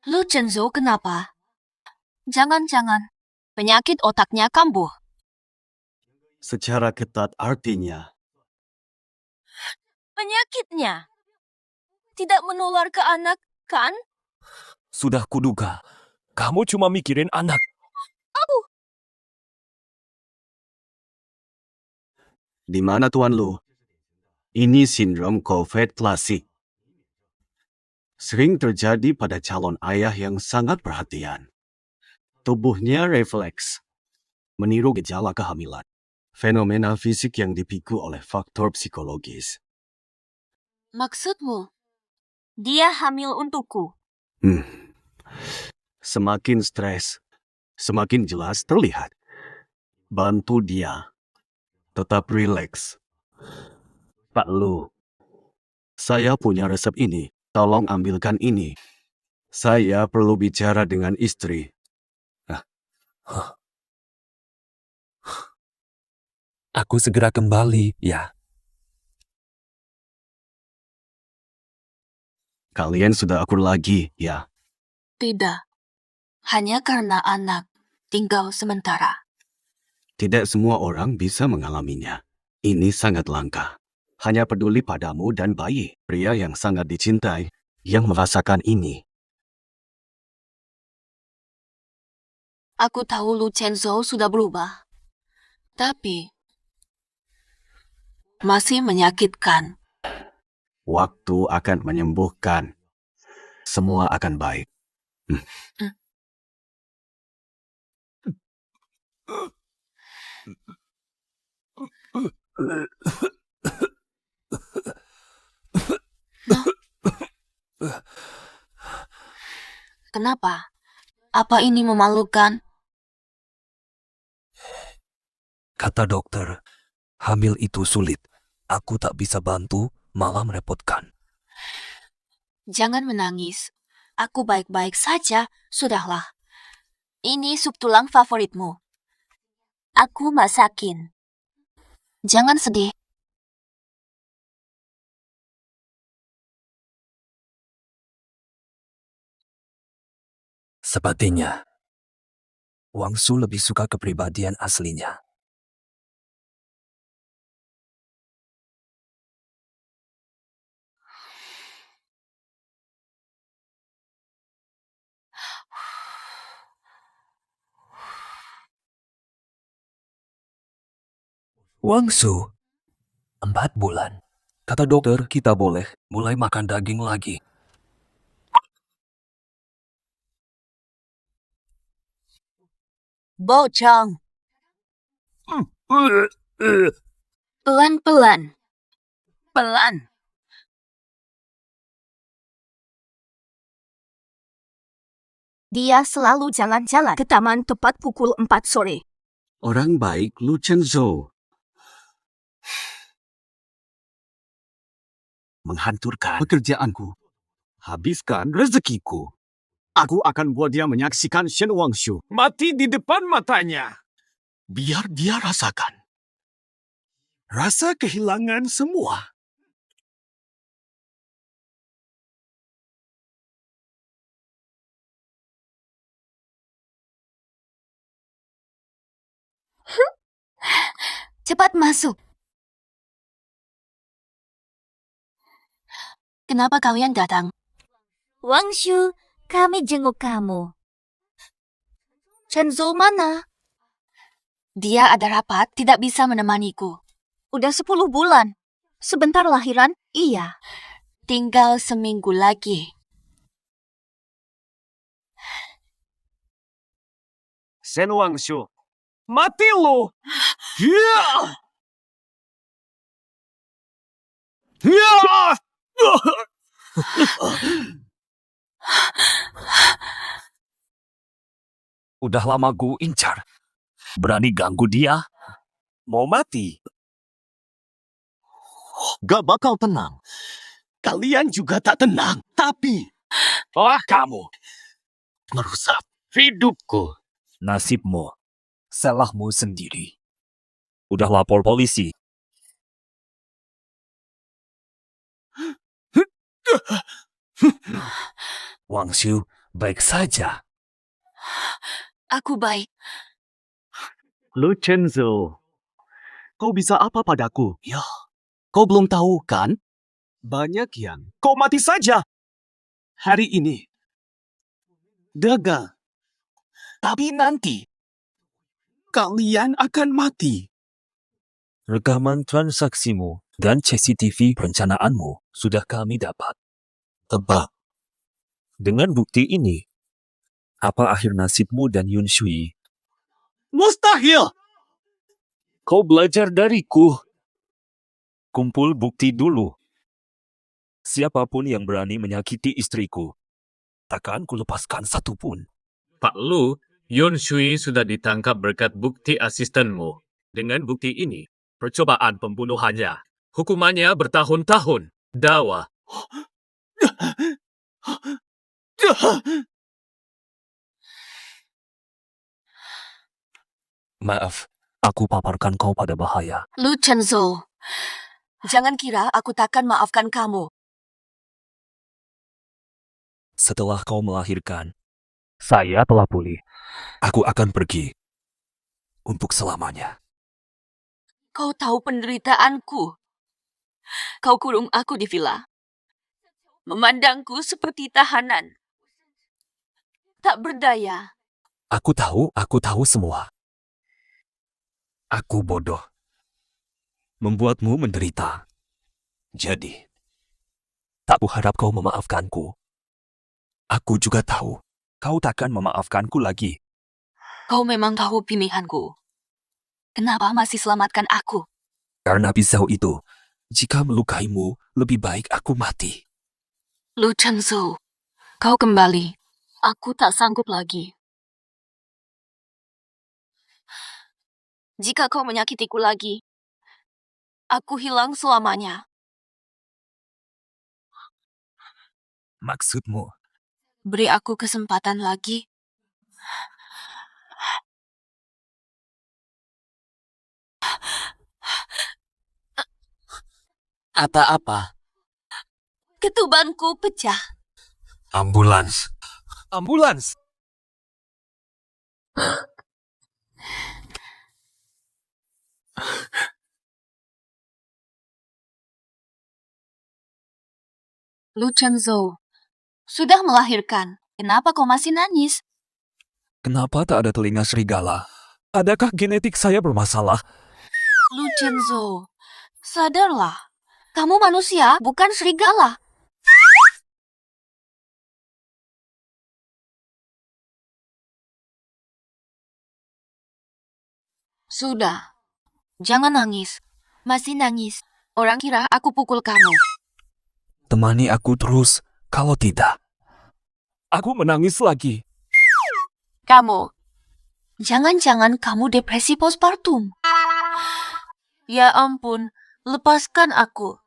Lu Chenzo kenapa? Jangan-jangan penyakit otaknya kambuh. Secara ketat artinya, Penyakitnya tidak menular ke anak, kan? Sudah kuduga. Kamu cuma mikirin anak. di mana Tuan Lu? Ini sindrom COVID klasik. Sering terjadi pada calon ayah yang sangat perhatian. Tubuhnya refleks, meniru gejala kehamilan. Fenomena fisik yang dipicu oleh faktor psikologis. Maksudmu, dia hamil untukku. Semakin stres, semakin jelas terlihat. Bantu dia. Tetap rileks. Pak Lu, saya punya resep ini. Tolong ambilkan ini. Saya perlu bicara dengan istri. Aku segera kembali, ya. Kalian sudah akur lagi, ya? Tidak. Hanya karena anak tinggal sementara. Tidak semua orang bisa mengalaminya. Ini sangat langka. Hanya peduli padamu dan bayi, pria yang sangat dicintai, yang merasakan ini. Aku tahu Lu Chenzo sudah berubah. Tapi masih menyakitkan. Waktu akan menyembuhkan. Semua akan baik. Kenapa? Apa ini memalukan? Kata dokter, hamil itu sulit. Aku tak bisa bantu, malah merepotkan. Jangan menangis. Aku baik-baik saja. Sudahlah. Ini sup tulang favoritmu. Aku masakin. Jangan sedih. Sepertinya, Wangsu lebih suka kepribadian aslinya. Wangsu, 4 bulan. Kata dokter, kita boleh mulai makan daging lagi. Bocang. Pelan-pelan. Pelan. Dia selalu jalan-jalan ke taman tepat pukul 4 sore. Orang baik Lu Chenzo. Menghancurkan pekerjaanku. Habiskan rezekiku. Aku akan buat dia menyaksikan Shen Wangshu. Mati di depan matanya. Biar dia rasakan. Rasa kehilangan semua. Cepat masuk. Kenapa kalian datang? Wangshu, kami jenguk kamu. Chenzo mana? Dia ada rapat, tidak bisa menemaniku. Udah 10 bulan. Sebentar lahiran, iya. Tinggal seminggu lagi. Shen Wangshu, mati lu! Ya! Ya! Udah lama gue incar. Berani ganggu dia? Mau mati? Gak bakal tenang. Kalian juga tak tenang, tapi... kamu merusak hidupku. Nasibmu. Salahmu sendiri. Udah lapor polisi. Wangshu, baik saja. Aku baik. Lu Chenzo, kau bisa apa padaku? Ya, kau belum tahu kan? Banyak yang kau mati saja. Hari ini. Daga. Tapi nanti. Kalian akan mati. Rekaman transaksimu dan CCTV perencanaanmu sudah kami dapat. Tebak. Dengan bukti ini, apa akhir nasibmu dan Yun Shui? Mustahil! Kau belajar dariku. Kumpul bukti dulu. Siapapun yang berani menyakiti istriku, takkan kulepaskan satu pun. Pak Lu, Yun Shui sudah ditangkap berkat bukti asistenmu. Dengan bukti ini, percobaan pembunuhannya. Hukumannya bertahun-tahun. Dawa. Maaf, aku paparkan kau pada bahaya. Lu Chenzo, jangan kira aku takkan maafkan kamu. Setelah kau melahirkan, saya telah pulih. Aku akan pergi. Untuk selamanya. Kau tahu penderitaanku. Kau kurung aku di villa. Memandangku seperti tahanan. Tak berdaya. Aku tahu semua. Aku bodoh. Membuatmu menderita. Jadi, tak kuharap kau memaafkanku. Aku juga tahu, kau takkan memaafkanku lagi. Kau memang tahu pilihanku. Kenapa masih selamatkan aku? Karena pisau itu, jika melukaimu, lebih baik aku mati. Lu Chenzo, kau kembali. Aku tak sanggup lagi. Jika kau menyakitiku lagi, aku hilang selamanya. Maksudmu? Beri aku kesempatan lagi. Apa-apa? Ketubanku pecah. Ambulans. Ambulans! Lu Chenzo, sudah melahirkan. Kenapa kau masih nangis? Kenapa tak ada telinga serigala? Adakah genetik saya bermasalah? Lu Chenzo, sadarlah. Kamu manusia, bukan serigala. Sudah. Jangan nangis. Masih nangis. Orang kira aku pukul kamu. Temani aku terus, kalau tidak, aku menangis lagi. Kamu. Jangan-jangan kamu depresi postpartum. Ya ampun, lepaskan aku.